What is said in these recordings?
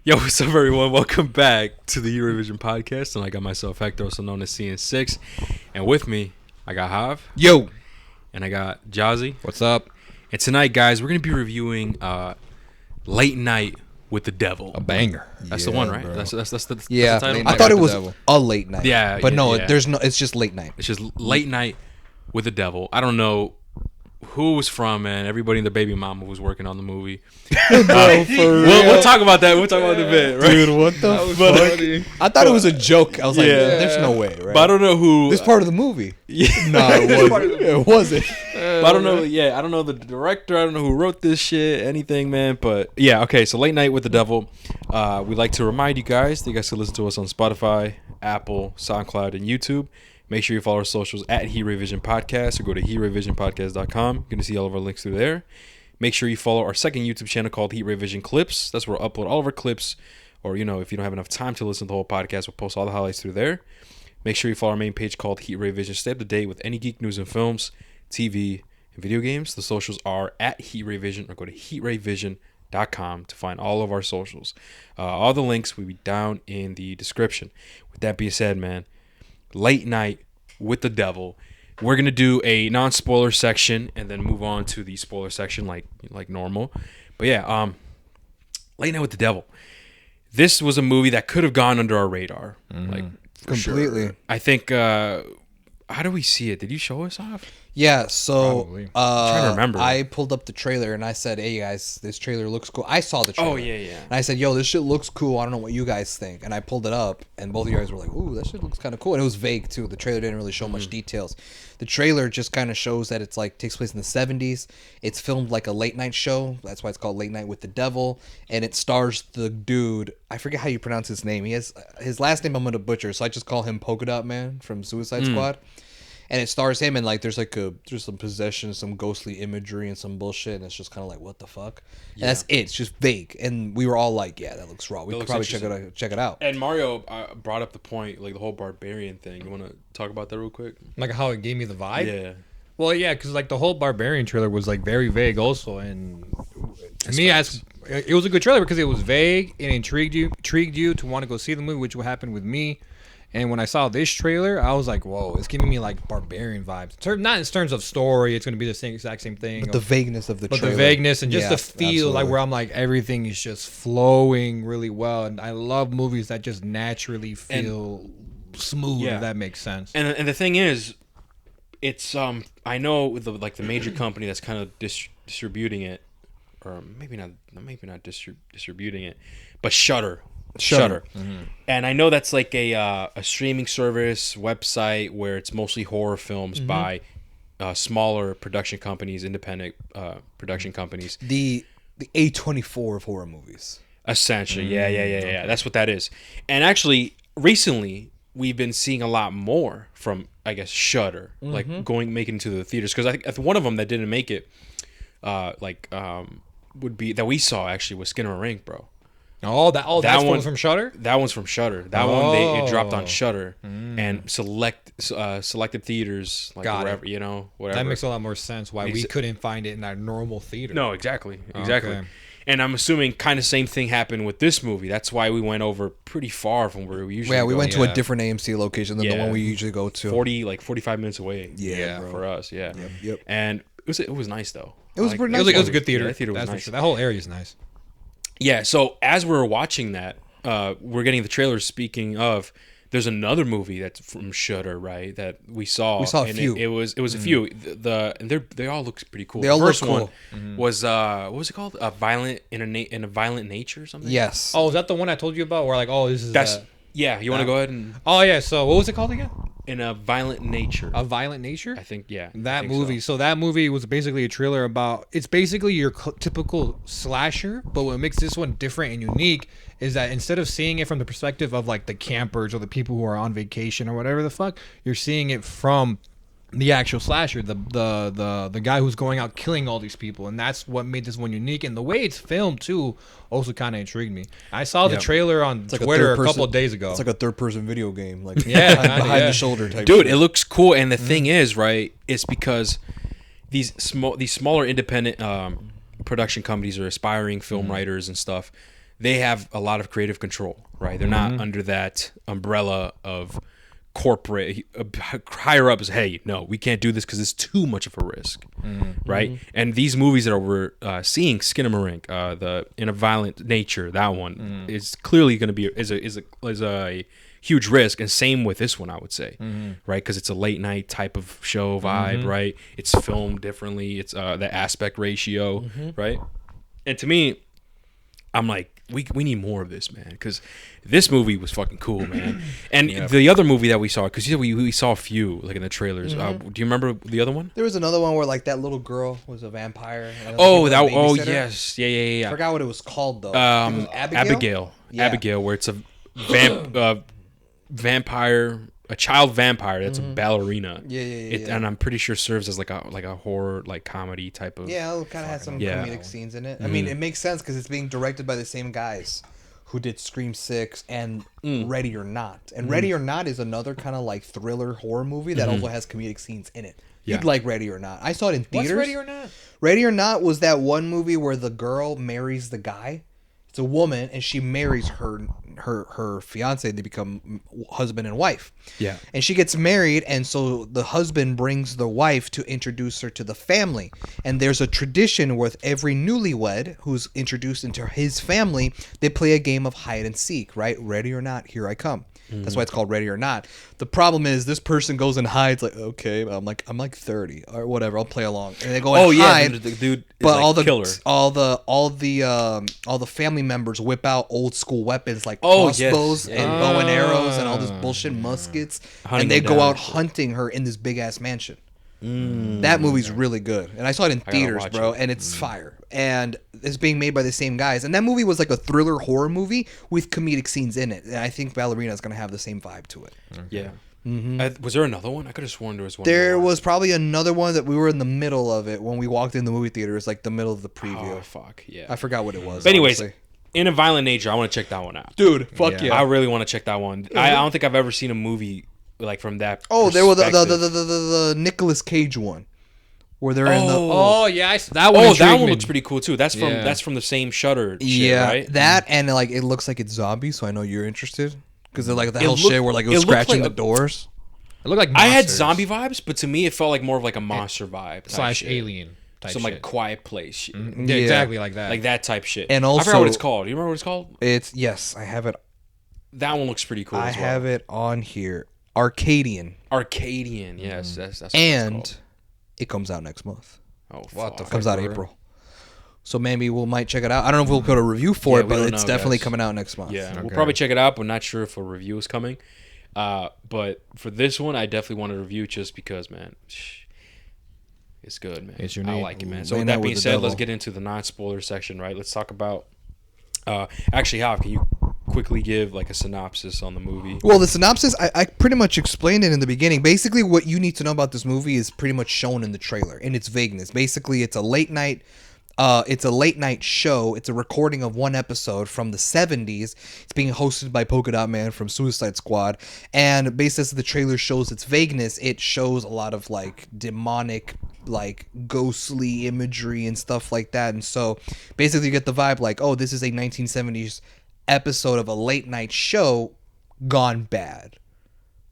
Yo, what's up, everyone? Welcome back to the Eurovision podcast. And I got myself Hector, also known as CN6. And with me, I got Hav. Yo. And I got Jazzy. What's up? And tonight, guys, we're going to be reviewing Late Night with the Devil. A banger. That's the one, right? That's the title? I thought it was a late night. Yeah. But no, yeah. there's no. It's just late night. It's just Late Night with the Devil. I don't know who it was from, man. Everybody and their baby mama was working on the movie. We'll talk about that. We'll talk about it in a bit, right? Dude, what the fuck? I thought it was a joke. I was like, there's no way, right? But I don't know who. This part of the movie. Yeah. No, it wasn't. But I don't know. Yeah, I don't know the director. I don't know who wrote this shit. Anything, man. But yeah, okay. So Late Night with the Devil. We like to remind you guys that you guys can listen to us on Spotify, Apple, SoundCloud, and YouTube. Make sure you follow our socials at Heat Revision Podcast or go to heatrevisionpodcast.com. You're going to see all of our links through there. Make sure you follow our second YouTube channel called Heat Revision Clips. That's where we'll upload all of our clips. Or, you know, if you don't have enough time to listen to the whole podcast, we'll post all the highlights through there. Make sure you follow our main page called Heat Revision. Stay up to date with any geek news and films, TV, and video games. The socials are at Heat Revision or go to heatrevision.com to find all of our socials. All the links will be down in the description. With that being said, man, Late Night with the Devil. We're gonna do a non-spoiler section and then move on to the spoiler section like normal. But yeah, Late Night with the Devil. This was a movie that could have gone under our radar, like Completely. Sure. I think. How do we see it? Did you show us off? Yeah, so I'm trying to remember. I pulled up the trailer and I said, hey guys, this trailer looks cool. I saw the trailer. Oh, yeah. And I said, yo, this shit looks cool. I don't know what you guys think. And I pulled it up and both of you guys were like, ooh, that shit looks kind of cool. And it was vague too. The trailer didn't really show much details. The trailer just kind of shows that it's like takes place in the 70s. It's filmed like a late night show. That's why it's called Late Night with the Devil. And it stars the dude, I forget how you pronounce his name. He has his last name I'm going to butcher, so I just call him Polka Dot Man from Suicide Squad. And it stars him, and like there's some possession, some ghostly imagery, and some bullshit, and it's just kind of like, what the fuck? And that's it. It's just vague, and we were all like, yeah, that looks raw. We could probably check it out. And Mario brought up the point, like the whole barbarian thing. You want to talk about that real quick? Like how it gave me the vibe? Yeah. Well, yeah, because like the whole Barbarian trailer was like very vague also, and to me, it was a good trailer because it was vague and intrigued you to want to go see the movie, which will happen with me. And when I saw this trailer, I was like, whoa, it's giving me like Barbarian vibes. Not in terms of story, it's going to be the exact same thing. But the vagueness of the trailer. But the vagueness and just the feel, absolutely. like where I'm like, everything is just flowing really well. And I love movies that just naturally feel smooth, if that makes sense. And the thing is, it's I know the major company that's kind of distributing it, or maybe not distributing it, but Shudder. Mm-hmm. And I know that's like a streaming service website where it's mostly horror films by smaller production companies, independent production companies. The E12 of horror movies. Essentially, yeah. That's what that is. And actually, recently we've been seeing a lot more from, I guess, Shudder, like making it to the theaters. Because I think one of them that didn't make it, would be that we saw actually was Skinner Ink, bro. That one's from Shudder? That one's from Shudder. That one it dropped on Shudder and selected theaters, like wherever, whatever. That makes a lot more sense why we couldn't find it in our normal theater. No, exactly. Okay. And I'm assuming kind of same thing happened with this movie. That's why we went over pretty far from where we usually go. We went to a different AMC location than the one we usually go to. 45 minutes away. Yeah, for us. Yeah. Yep. And it was nice though. It was pretty nice. It was a good theater. Yeah, that theater was nice. For sure. That whole area is nice. Yeah, so as we were watching that, we're getting the trailers. Speaking of, there's another movie that's from Shudder, right? That we saw. We saw a few. It was a few. And they all look pretty cool. They all the first look cool. one was what was it called? A violent in a violent nature or something. Yes. Oh, is that the one I told you about? Where like, this is yeah. You want to go ahead and? Oh yeah. So what was it called again? In a Violent Nature. A Violent Nature? I think, yeah. That movie. So that movie was basically a trailer about. It's basically your typical slasher, but what makes this one different and unique is that instead of seeing it from the perspective of like the campers or the people who are on vacation or whatever the fuck, you're seeing it from the actual slasher, the guy who's going out killing all these people, and that's what made this one unique. And the way it's filmed too also kind of intrigued me. I saw the trailer on Twitter a couple of days ago. It's like a third-person video game, like behind the shoulder type. Dude, it looks cool, and the thing is, right? It's because these smaller independent production companies or aspiring film writers and stuff. they have a lot of creative control, right? They're not under that umbrella of corporate higher up is, hey, no, we can't do this because it's too much of a risk, right? And these movies that we're seeing, Skinamarink, the In a Violent Nature, that one is clearly going to be is a huge risk, and same with this one, I would say, right? Because it's a late night type of show vibe, right? It's filmed differently. It's the aspect ratio, right? And to me, I'm like, we need more of this, man, because this movie was fucking cool, man. And the other movie that we saw, because we saw a few like in the trailers. Do you remember the other one? There was another one where like that little girl was a vampire. And Yes, yeah. I forgot what it was called though. It was Abigail. Yeah. Abigail, where it's a vampire, a child vampire that's a ballerina. Yeah. And I'm pretty sure serves as like a horror, like comedy type of. Yeah, it kind of has some comedic scenes in it. I mean, it makes sense because it's being directed by the same guys who did Scream 6 and Ready or Not. And Ready or Not is another kind of like thriller horror movie that also has comedic scenes in it. You'd like Ready or Not. I saw it in theaters. What's Ready or Not? Ready or Not was that one movie where the girl marries the guy. It's a woman, and she marries her fiance. They become husband and wife. Yeah. And she gets married, and so the husband brings the wife to introduce her to the family. And there's a tradition with every newlywed who's introduced into his family, they play a game of hide and seek, right? Ready or not, here I come. That's why it's called Ready or Not. The problem is this person goes and hides like, okay, I'm like 30 or whatever. I'll play along. And they go and hide. The dude is But like all the killer. all the family members whip out old school weapons like crossbows and bow and arrows and all this bullshit muskets, and they go out hunting her in this big ass mansion. That movie's really good, and I saw it in theaters, bro, and it's fire. And it's being made by the same guys, and that movie was like a thriller horror movie with comedic scenes in it. And I think Ballerina is gonna have the same vibe to it. Yeah. Was there another one? I could have sworn there was one. There more. was probably another one that we were in the middle of it when we walked in the movie theater. It was like the middle of the preview. Oh fuck yeah! I forgot what it was. But anyways, honestly. In a Violent Nature, I want to check that one out, Dude, fuck yeah. I really want to check that one. I don't think I've ever seen a movie like from that. Oh, there was perspective. the Nicolas Cage one, where they're in the. Oh yeah, that one. Oh, that intrigued one me. looks pretty cool too. That's from the same Shutter. Yeah, shit, right? that and like it looks like it's zombies, so I know you're interested because they're like the hell looked- shit where like it was it looked scratching like the doors. It looked like I had monsters zombie vibes, but to me it felt like more of like a monster vibe type / shit. alien type Some shit. like Quiet Place shit. Yeah, exactly like that. Like that type shit. And I forgot also- what it's called. You remember what it's called? It's yes, I have it. That one looks pretty cool. I as well. have it on here. Arcadian, Arcadian. Yes, that's what it's and called. it comes out next month. Oh, What the fuck. Comes out April. So maybe we might check it out. I don't know if we'll go to review for Yeah, it, we but don't it's know, definitely guys. coming out next month. Yeah, we'll Okay. probably check it out, but not sure if a review is coming. But for this one, I definitely want to review just because, man, it's good, man. It's I unique. like it, man. Ooh, So Late with Night that with being the said, let's Devil. get into the non-spoiler section, right? Let's talk about. Actually, Hav, can you quickly give like a synopsis on the movie? Well, the synopsis, I pretty much explained it in the beginning. Basically, what you need to know about this movie is pretty much shown in the trailer in its vagueness. Basically, it's a late night show. It's a recording of one episode from the 70s. It's being hosted by Polka Dot Man from Suicide Squad. And based as the trailer shows its vagueness, it shows a lot of like demonic, like ghostly imagery and stuff like that. And so basically you get the vibe like, oh, this is a 1970s episode of a late night show gone bad.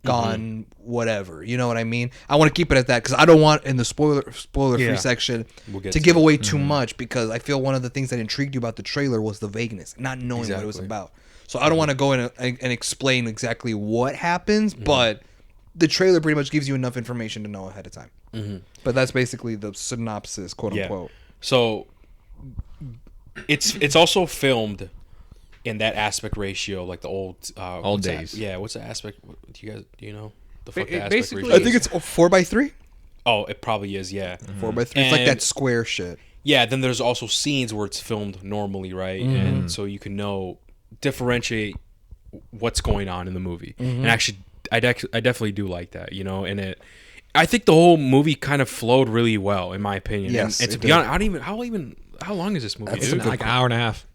Gone whatever, you know what I mean? I want to keep it at that because I don't want in the spoiler free section We'll get to to give it. away too much because I feel one of the things that intrigued you about the trailer was the vagueness, not knowing what it was Exactly. about. So I don't want to go in and explain exactly what happens, but the trailer pretty much gives you enough information to know ahead of time. But that's basically the synopsis, quote unquote. So it's also filmed in that aspect ratio, like the old what's that? days. Yeah, what's the aspect? Do you know the Ba- fuck the aspect basically- ratio? I think it's 4x3. Oh, it probably is. Yeah. 4x3. It's like And- that square shit. Yeah, then there's also scenes where it's filmed normally, right? And so you can differentiate what's going on in the movie. And actually, I definitely do like that, you know. And I think the whole movie kind of flowed really well, in my opinion. Yes, and to it be did. honest, how long is this movie? That's dude? a good like an hour and a half.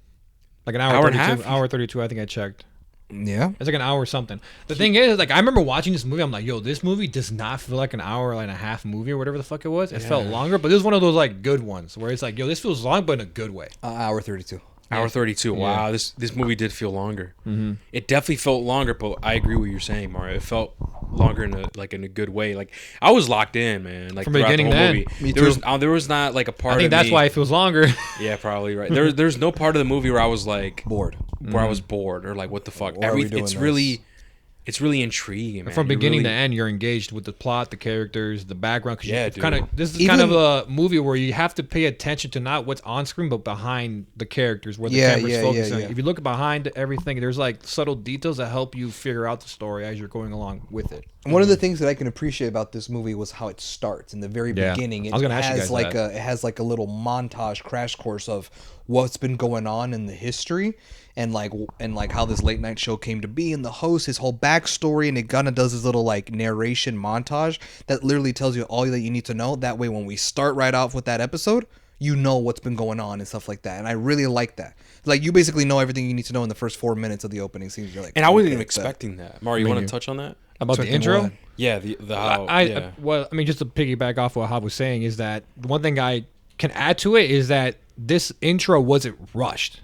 Like an hour, Hour and a 32, half? hour 32, I think I checked. Yeah. It's like an hour or something. The thing is, like, I remember watching this movie. I'm like, yo, this movie does not feel like an hour and a half movie or whatever the fuck it was. It felt longer, but this was one of those, like, good ones where it's like, yo, this feels long, but in a good way. Hour 32. Hour 32. Wow, Yeah. this movie did feel longer. Mm-hmm. It definitely felt longer, but I agree with what you're saying, Mario. It felt longer in a good way. Like I was locked in, man. Like From throughout beginning the whole to end. movie. Me There was not like a part. I think of that's me, why it feels longer. Yeah, probably right. There's no part of the movie where I was like Bored. where I was bored or like what the fuck. Why are we doing It's really intriguing, man. From beginning really, to end, you're engaged with the plot, the characters, the background. Cause Yeah, this is Even- kind of a movie where you have to pay attention to not what's on screen, but behind the characters, where the camera's focusing. yeah. If you look behind everything, there's like subtle details that help you figure out the story as you're going along with it. And one of the things that I can appreciate about this movie was how it starts in the very Yeah. beginning. It I was gonna ask you has guys like that. it has like a little montage crash course of what's been going on in the history and like how this late night show came to be and the host, his whole backstory, and it kind of does this little like narration montage that literally tells you all that you need to know. That way, when we start right off with that episode, you know what's been going on and stuff like that. And I really like that. Like you basically know everything you need to know in the first 4 minutes of the opening scene. You're like, and I wasn't okay, even it's that. expecting that. Mario, you want to touch on that? About the Expecting intro, what? Yeah, the how. Yeah. well, I mean, just to piggyback off what Hab was saying is that one thing I can add to it is that this intro wasn't rushed.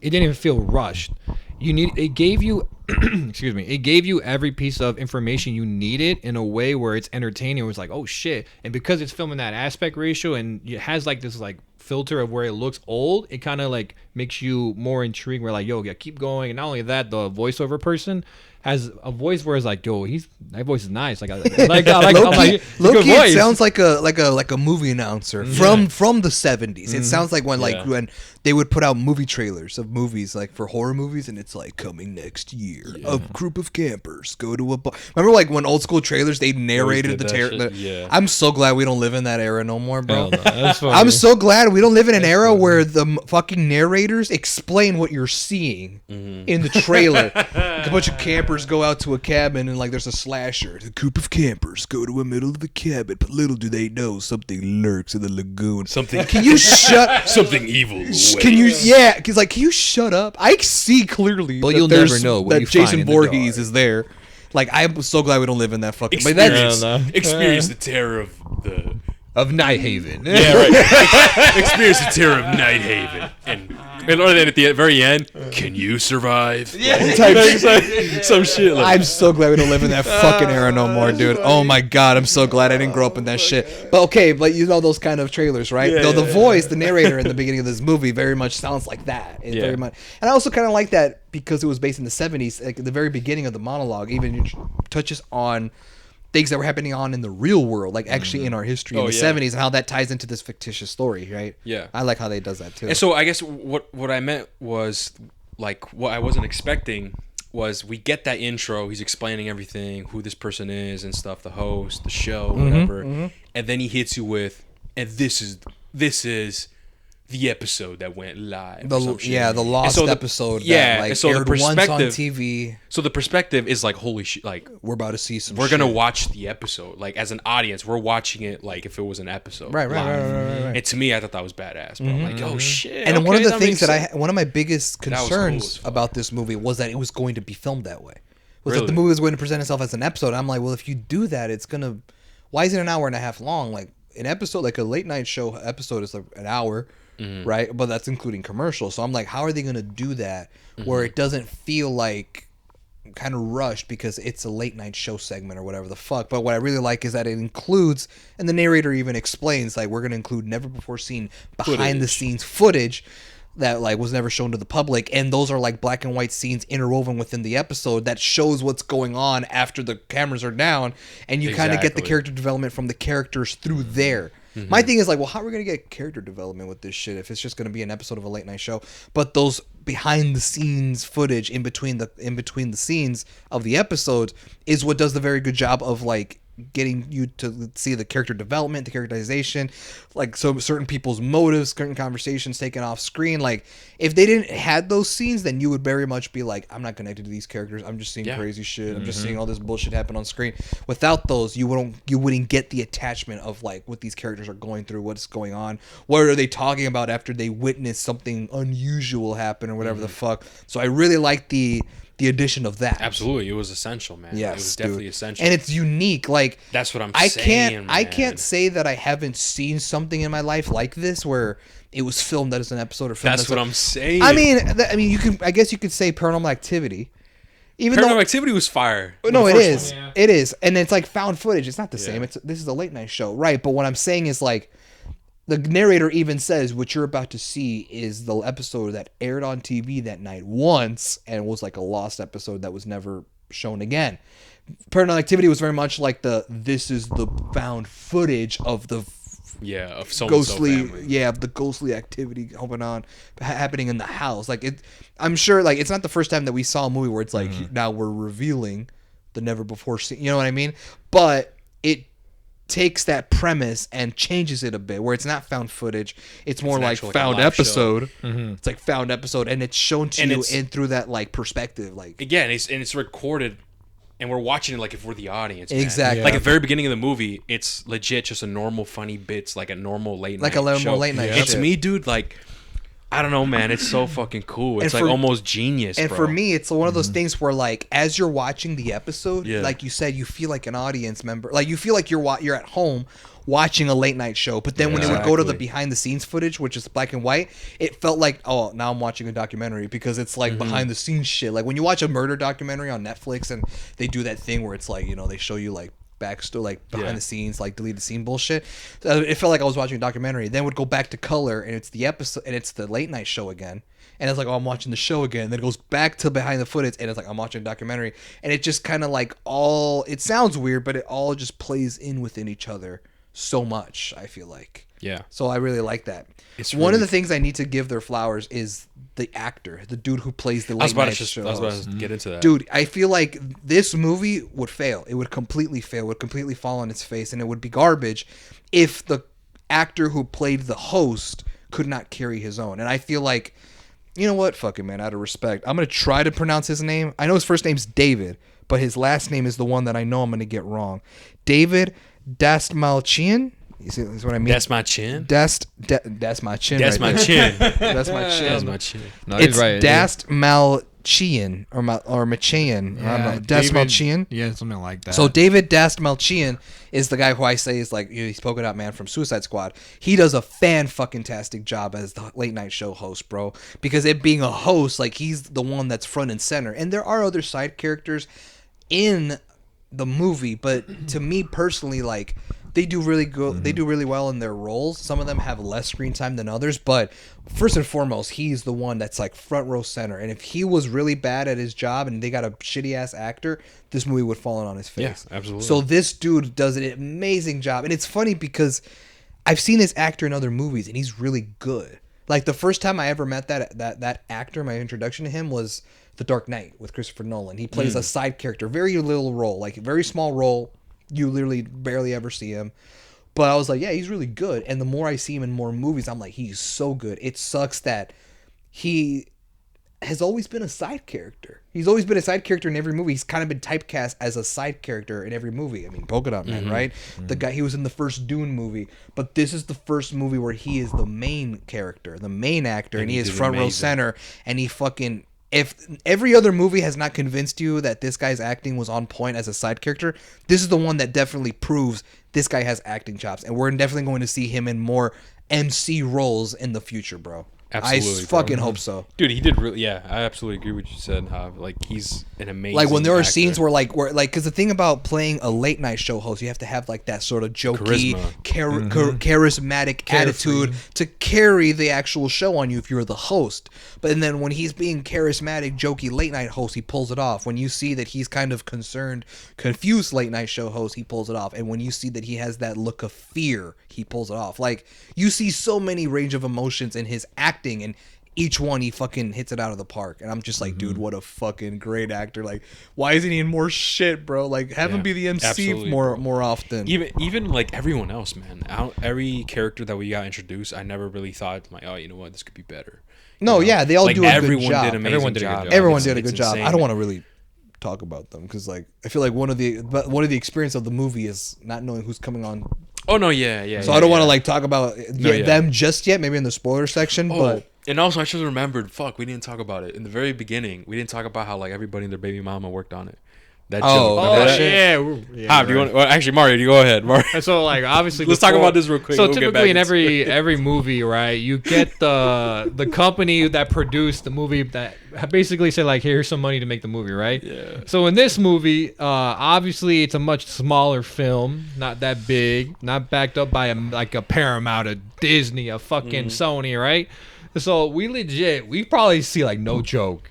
It didn't even feel rushed. It gave you, excuse me, it gave you every piece of information you needed in a way where it's entertaining. It was like, oh shit, and because it's filming that aspect ratio and it has like this like filter of where it looks old, it kind of like makes you more intrigued. We're like, yo, yeah, keep going. And not only that, the voiceover person has a voice where it's like, yo, that voice is nice. Like, I like Low-key, it's a good low-key, voice. it sounds like a movie announcer from the 70s. It sounds like when they would put out movie trailers of movies like for horror movies, and it's like coming next year. A group of campers go to a bar. Remember like when old school trailers they narrated the did that terror. shit? Yeah. I'm so glad we don't live in that era no more, bro. Hell no, that's funny. I'm so glad we don't live in an era where the fucking narrators explain what you're seeing in the trailer. A bunch of campers go out to a cabin and like there's a slasher. The group of campers go to the middle of the cabin, but little do they know something lurks in the lagoon. Something. Can you shut? Something evil. Can you? Yeah, because like, can you shut up? I see clearly. But that you'll there's- never know what that you Jason find in the Voorhees dark. is there. Like I'm so glad we don't live in that fucking. But that's Experience the terror of the. of Night Haven. Yeah, right. Experience the terror of Night Haven, and then at the very end, can you survive? Yeah, some shit. Like, I'm so glad we don't live in that fucking era no more, dude. Oh my god, I'm so glad I didn't grow up in that shit. But okay, but you know those kind of trailers, right? Though the voice, the narrator in the beginning of this movie, very much sounds like that. It very much, and I also kind of like that because it was based in the '70s. Like at the very beginning of the monologue, even touches on things that were happening on in the real world, like actually in our history in the 70s, and how that ties into this fictitious story, right? Yeah. I like how they does that too. and so I guess what I meant was like what I wasn't expecting was we get that intro. He's explaining everything, who this person is and stuff, the host, the show, whatever, and then he hits you with, and this is the episode that went live. or some shit. the lost And so episode yeah, that like and so the aired once on perspective- TV. So the perspective is like, holy shit, like We're about to see some we're gonna shit. watch the episode. Like as an audience, we're watching it like if it was an episode. Right. And to me, I thought that was badass. Bro. I'm like, oh shit. And one of okay, the things makes that sense. one of my biggest was cool concerns as fuck. about this movie was that it was going to be filmed that way. Was that the Really? movie was going to present itself as an episode. I'm like, well, if you do that, it's gonna. Why is it an hour and a half long? Like an episode, like a late night show episode, is like an hour, right? But that's including commercials. So I'm like, how are they gonna do that where it doesn't feel like kind of rushed because it's a late night show segment or whatever the fuck. But what I really like is that it includes, and the narrator even explains, like, we're going to include never before seen behind the scenes footage that like was never shown to the public, and those are like black and white scenes interwoven within the episode that shows what's going on after the cameras are down, and you kind of get the Exactly. character development from the characters through there. My thing is like, well, how are we gonna get character development with this shit if it's just gonna be an episode of a late night show? But those behind the scenes footage in between the scenes of the episodes is what does the very good job of like getting you to see the character development, the characterization, like so certain people's motives, certain conversations taken off screen. Like if they didn't had those scenes, then you would very much be like, I'm not connected to these characters. I'm just seeing crazy shit. I'm just seeing all this bullshit happen on screen. Without those, you wouldn't get the attachment of like what these characters are going through, what's going on, what are they talking about after they witness something unusual happen or whatever the fuck. So I really like the the addition of that. Absolutely, it was essential, man. Yes, it was definitely dude. essential, And it's unique. Like that's what I'm I saying. I man. can't say that I haven't seen something in my life like this where it was filmed as an episode or filmed. That's as what a, I'm saying. I mean, you can. I guess you could say Paranormal Activity. Even Paranormal though Activity was fire. no, The it first is. one. Yeah. It is, and it's like found footage. It's not the same. Yeah. This is a late night show, right? But what I'm saying is like. The narrator even says what you're about to see is the episode that aired on TV that night once and was like a lost episode that was never shown again. Paranormal Activity was very much like this is the found footage of the Yeah, of so ghostly, family. yeah, the ghostly activity going on, happening in the house. Like it, I'm sure like it's not the first time that we saw a movie where it's like now we're revealing the never before seen. You know what I mean? But it takes that premise and changes it a bit where it's not found footage, it's more an like actual, like, a found live episode. Mm-hmm. It's like found episode and it's shown to And you it's- in through that like perspective, like Again, it's recorded, and we're watching it like if we're the audience. Man. Exactly. Like at the very beginning of the movie, it's legit just a normal funny bits, like a normal late night. Like a normal show. late night It's shit. me, dude. Like I don't know, man. It's so fucking cool. It's And like for- almost genius. and bro. for me it's one of those things where like as you're watching the episode, Yeah. like you said, you feel like an audience member, like you feel like you're at home watching a late night show. But then when it would go to the Exactly. behind the scenes footage, which is black and white, it felt like, oh, now I'm watching a documentary because it's like behind the scenes shit. Like when you watch a murder documentary on Netflix and they do that thing where it's like, you know, they show you like backstory, like behind Yeah. the scenes, like deleted scene bullshit. It felt like I was watching a documentary. Then would go back to color and it's the episode and it's the late night show again. And it's like, oh, I'm watching the show again. Then it goes back to behind the footage, and it's like I'm watching a documentary. And it just kind of like all. It sounds weird, but it all just plays in within each other so much. I feel like. yeah, So I really like that. It's One of really- the things I need to give their flowers is the actor, the dude who plays the I was late about night to show. I was about host. to get into that. Dude, I feel like this movie would fail. It would completely fail. It would completely fall on its face, and it would be garbage if the actor who played the host could not carry his own. And I feel like, you know what? Fuck it, man. Out of respect, I'm gonna try to pronounce his name. I know his first name's David, but his last name is the one that I know I'm gonna get wrong. David Dastmalchian. You see what I mean? That's my chin. That's my chin. That's right my there. chin. That's my chin. That's my chin. No, he's It's right. Dast Malchian or Machian. I don't know. Dast Malchian. Yeah, something like that. So David Dast Malchian is the guy who I say is like, you know, he's Polka Dot Man from Suicide Squad. He does a fan-fucking-tastic job as the late night show host, bro. Because it being a host, like he's the one that's front and center. And there are other side characters in the movie, but to me personally, like they do really good. They do really well in their roles. Some of them have less screen time than others, but first and foremost, he's the one that's like front row center. And if he was really bad at his job and they got a shitty ass actor, this movie would fall on his face. Yeah, absolutely. So this dude does an amazing job, and it's funny because I've seen this actor in other movies, and he's really good. Like the first time I ever met that actor, my introduction to him was The Dark Knight with Christopher Nolan. He plays a side character, very little role, like a very small role. You literally barely ever see him. But I was like, yeah, he's really good. And the more I see him in more movies, I'm like, he's so good. It sucks that he has always been a side character. He's always been a side character in every movie. He's kind of been typecast as a side character in every movie. I mean, Polka Dot Man, right? The guy, he was in the first Dune movie, but this is the first movie where he is the main character, the main actor, and he is did front row amazing. center, and he fucking... If every other movie has not convinced you that this guy's acting was on point as a side character, this is the one that definitely proves this guy has acting chops, and we're definitely going to see him in more MC roles in the future, bro. Absolutely, I bro. fucking hope so. Dude, he did really. Yeah, I absolutely agree with what you said. Like he's an amazing. Like when there are actor. scenes where because the thing about playing a late night show host, you have to have like that sort of jokey, charismatic attitude to carry the actual show on you if you're the host. But then when he's being charismatic, jokey late night host, he pulls it off. When you see that he's kind of concerned, confused late night show host, he pulls it off. And when you see that he has that look of fear, he pulls it off. Like you see so many range of emotions in his acting, and each one he fucking hits it out of the park. And I'm just like, dude, what a fucking great actor. Like, why isn't he in more shit, bro? Like, have him Yeah, be the MC absolutely, more often. even like everyone else, man. Every character that we got introduced, I never really thought like, oh, you know what, this could be better. No, You know? yeah, they all Like, do a good everyone job. did an amazing Everyone did a good job. job. Everyone It's- did a it's good job. insane, I don't man. want to really talk about them because, like, I feel like one of the experience of the movie is not knowing who's coming on. Oh no, yeah. So I don't want to like talk about yeah. them just yet. Maybe in the spoiler section, Oh, but And also, I just remembered. Fuck, we didn't talk about it in the very beginning. We didn't talk about how like everybody and their baby mama worked on it. That Oh, joke. oh, That- shit. How do you want? Well, actually, Mario, you go ahead. Mario. And so like obviously Let's talk before- about this real quick. So We'll get typically in back into every movie, right, you get the company that produced the movie that basically said like, here's some money to make the movie, right? Yeah. So in this movie, obviously it's a much smaller film, not that big, not backed up by a Paramount, a Disney, a fucking Sony, right? So we probably see like no joke.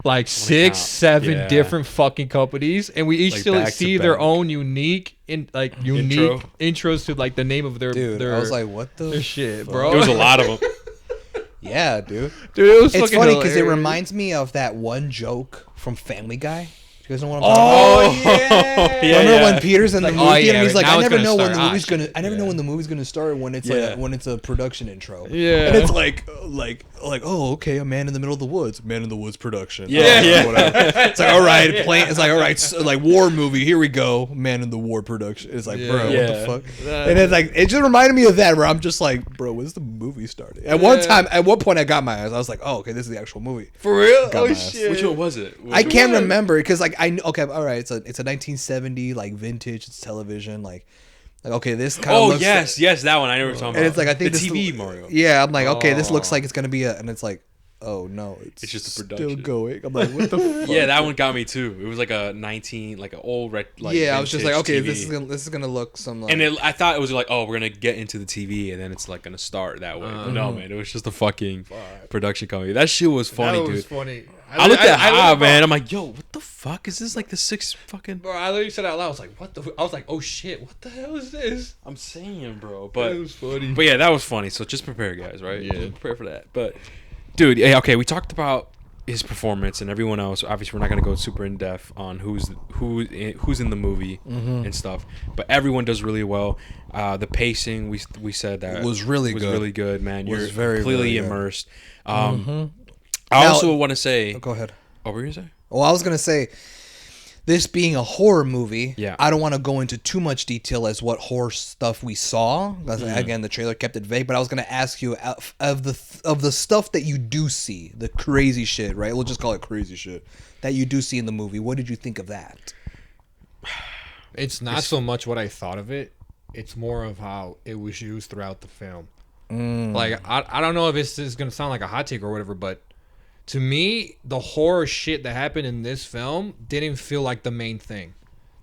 Like 6, 7 Yeah. different fucking companies, and we each Like still back to see their back. own unique intros to like the name of their Dude, their, I was like, what the their shit, fuck? bro. There was a lot of them. Yeah, dude. Dude, it was It's fucking funny because it hilarious. reminds me of that one joke from Family Guy. You guys know what I'm Oh, talking about? yeah. Yeah, Remember yeah. when Peter's in the Like, movie oh, theater? yeah, And he's like, now I it's never gonna know when start. the Ah, movie's gonna. shit. I never know Yeah. when the movie's gonna start when it's Yeah. like when it's a production intro. Yeah. and it's like oh, okay, a Man in the Middle of the Woods, Man in the Woods production. Yeah, Oh, yeah. whatever. It's like all right, it's like all right, so, like war movie. Here we go, Man in the War production. It's like, bro, Yeah. what the fuck? And it's like it just reminded me of that where I'm just like, bro, when's the movie starting? At one point, I got my eyes. I was like, oh, okay, this is the actual movie. For real? Got Oh my ass. shit. Which one was it? I can't remember because like okay, all right, it's a 1970 like vintage, it's television, like okay, this kind of Oh looks yes, yes, that one. I never talking about. and it's like I think the this TV Mario. Yeah, I'm like, okay, this looks Oh. like it's gonna be and it's like, oh no, it's just a still production. going. I'm like, what the fuck? Yeah, that one got me too. It was like an old yeah, I was just like, okay, vintage TV. this is gonna look some like, And I thought it was like, oh, we're gonna get into the TV, and then it's like gonna start that way. But no, man, it was just a fucking production company. That shit was funny, that was dude. funny. I looked at how, looked man. I'm like, yo, what the fuck is this? Like the sixth fucking. Bro, I literally said out loud. I was like, "What the?" I was like, "Oh shit! What the hell is this?" I'm saying, bro. That was funny. But yeah, that was funny. So just prepare, guys. Right? Yeah. Just prepare for that. But dude, yeah, okay, we talked about his performance and everyone else. Obviously, we're not gonna go super in depth on who's in the movie and stuff. But everyone does really well. The pacing, we said that Was really good. really good, man. Was You're very, completely very good. immersed. Now- I also want to say. go ahead. What were you gonna say? Well, I was gonna say, this being a horror movie, Yeah. I don't want to go into too much detail as what horror stuff we saw. 'Cause, again, the trailer kept it vague. But I was gonna ask you of the stuff that you do see, the crazy shit, right? We'll just call it crazy shit that you do see in the movie. What did you think of that? It's not so much what I thought of it. It's more of how it was used throughout the film. Like, I don't know if this is going to sound like a hot take or whatever, but to me, the horror shit that happened in this film didn't feel like the main thing.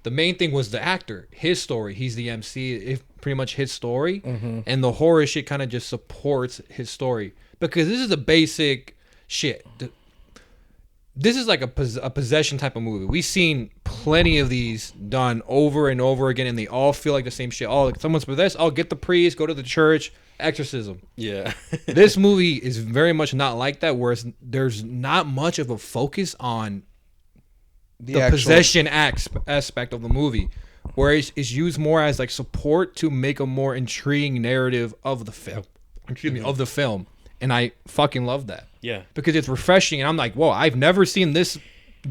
The main thing was the actor, his story. He's the MC. It's pretty much his story. And the horror shit kind of just supports his story. Because this is the basic shit. This is like a possession type of movie. We've seen plenty of these done over and over again, and they all feel like the same shit. Oh, like someone's possessed. Oh, get the priest, go to the church, exorcism. Yeah. This movie is very much not like that, whereas there's not much of a focus on the actual- possession aspect of the movie, where it's used more as like support to make a more intriguing narrative of the film. Excuse me, of the film. And I fucking love that. Yeah. Because it's refreshing, and I'm like, whoa, I've never seen this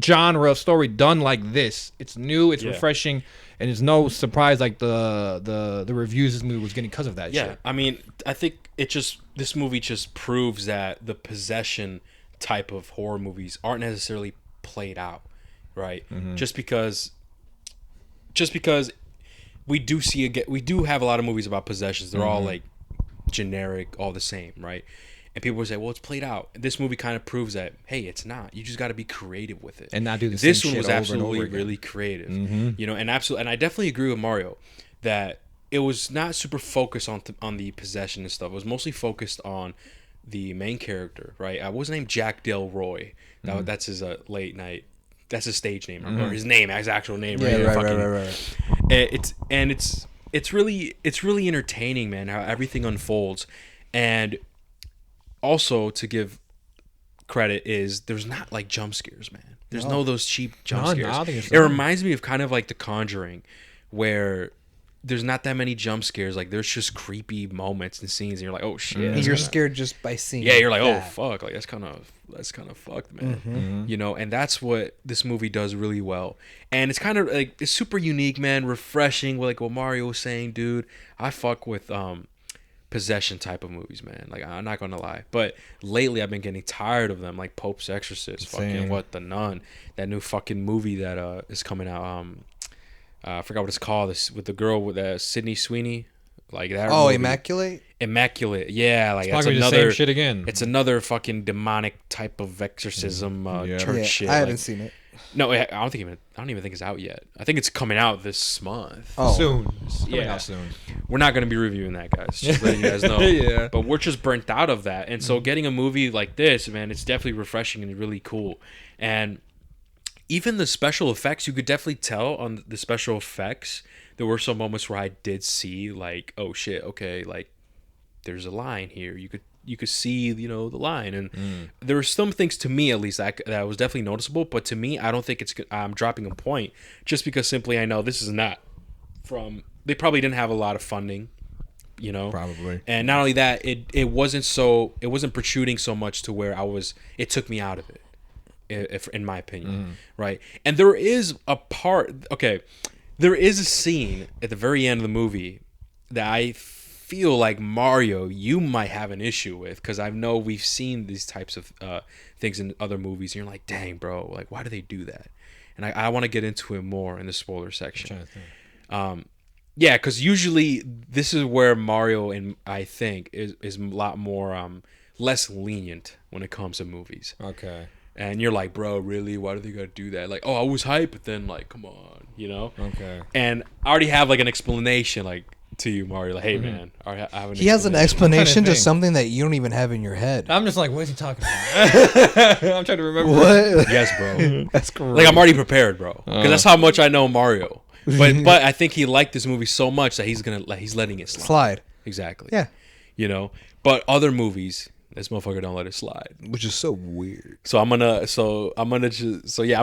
genre of story done like this. It's new, it's refreshing, and it's no surprise like the reviews this movie was getting because of that Yeah, shit. I mean, I think this movie just proves that the possession type of horror movies aren't necessarily played out, right? Just because we do have a lot of movies about possessions. They're all like generic, all the same, right? And people would say, well, it's played out. This movie kind of proves that, hey, it's not. You just got to be creative with it. And not do the This same one shit was over and absolutely over again. really creative. You know, and I definitely agree with Mario that it was not super focused on the possession and stuff. It was mostly focused on the main character, right? I was named Jack Delroy. That's his late night. That's his stage name or his name, his actual name. Yeah, right? right. It's really entertaining, man. How everything unfolds, and also to give credit is there's not like jump scares, man. There's no those cheap jump No, scares. I don't think it's It reminds me of kind of like The Conjuring, where there's not that many jump scares. Like there's just creepy moments and scenes, and you're like, oh shit. And that's you're kinda- scared just by seeing. Yeah, you're like, oh that. fuck, like that's kind of fucked, man. You know, and that's what this movie does really well. And it's kind of like it's super unique, man, refreshing. Like what Mario was saying, dude. I fuck with possession type of movies, man. Like, I'm not gonna lie, but lately I've been getting tired of them, like Pope's Exorcist, Same. fucking what, The Nun, that new fucking movie that is coming out. I forgot what it's called. This with the girl with Sydney Sweeney, like that. Oh, movie. Immaculate. Yeah, like It's that's probably the another same shit again. It's another fucking demonic type of exorcism church Yeah, shit. I haven't like, seen it. no, I don't even think it's out yet. I think it's coming out this month. Oh, Soon. It's coming Yeah. out soon. We're not going to be reviewing that, guys. Just letting you guys know. Yeah. But we're just burnt out of that. And so getting a movie like this, man, it's definitely refreshing and really cool. And even the special effects, you could definitely tell on the special effects. There were some moments where I did see like, oh shit, okay, like there's a line here. You could see, the line, and there were some things to me at least that was definitely noticeable. But to me, I don't think I'm dropping a point just because simply I know this is not from. They probably didn't have a lot of funding, Probably. and not only that, it wasn't protruding so much to where it took me out of it, if in my opinion, right? And there is a part. Okay, there is a scene at the very end of the movie that I feel like Mario, you might have an issue with, because I know we've seen these types of things in other movies, and you're like, dang, bro, like why do they do that? And I want to get into it more in the spoiler section. Yeah, because usually this is where Mario, and I think is a lot more less lenient when it comes to movies. Okay. And you're like, bro, really? Why do they gotta do that? Like, oh, I was hyped, but then like, come on, Okay. And I already have like an explanation, like, to you, Mario. Like, hey, man, I have an he has an explanation. explanation to thing? something that you don't even have in your head. I'm just like, what is he talking about? I'm trying to remember. What? Yes, bro. That's correct. Like, I'm already prepared, bro, because that's how much I know Mario. But I think he liked this movie so much that he's letting it slide. Exactly. Yeah. But other movies, this motherfucker don't let it slide. Which is so weird. I'm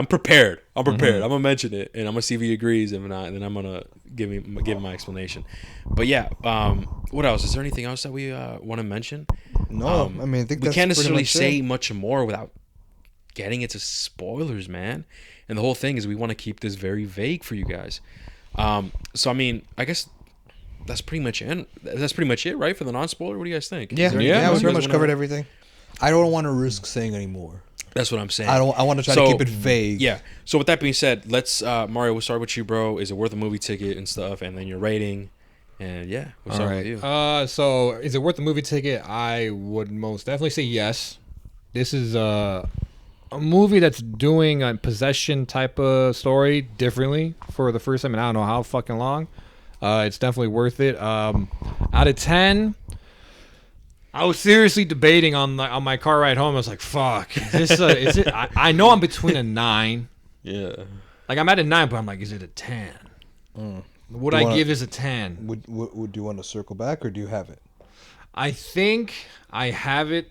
prepared. I'm gonna mention it, and I'm gonna see if he agrees. If not, then I'm gonna give him my explanation. But yeah, what else? Is there anything else that we want to mention? No, I mean, I think we that's can't pretty necessarily much say it. much more without getting into spoilers, man. And the whole thing is we want to keep this very vague for you guys. So I mean, I guess that's pretty much it. That's pretty much it, right? For the non-spoiler, what do you guys think? Yeah, Is there anything we else you pretty guys much wanna- covered everything. I don't want to risk saying anymore. That's what I'm saying. I want to try to keep it vague. Yeah. So with that being said, let's Mario. We'll start with you, bro. Is it worth a movie ticket and stuff, and then your rating, and yeah, we'll start with you. So is it worth the movie ticket? I would most definitely say yes. This is a movie that's doing a possession type of story differently for the first time in I don't know how fucking long. It's definitely worth it. Out of 10, I was seriously debating on my car ride home. I was like, "Fuck, is it?" I know I'm between a 9. Yeah. Like I'm at a 9, but I'm like, is it a 10? Would Do you I wanna- give this a 10? Would you want to circle back, or do you have it? I think I have it.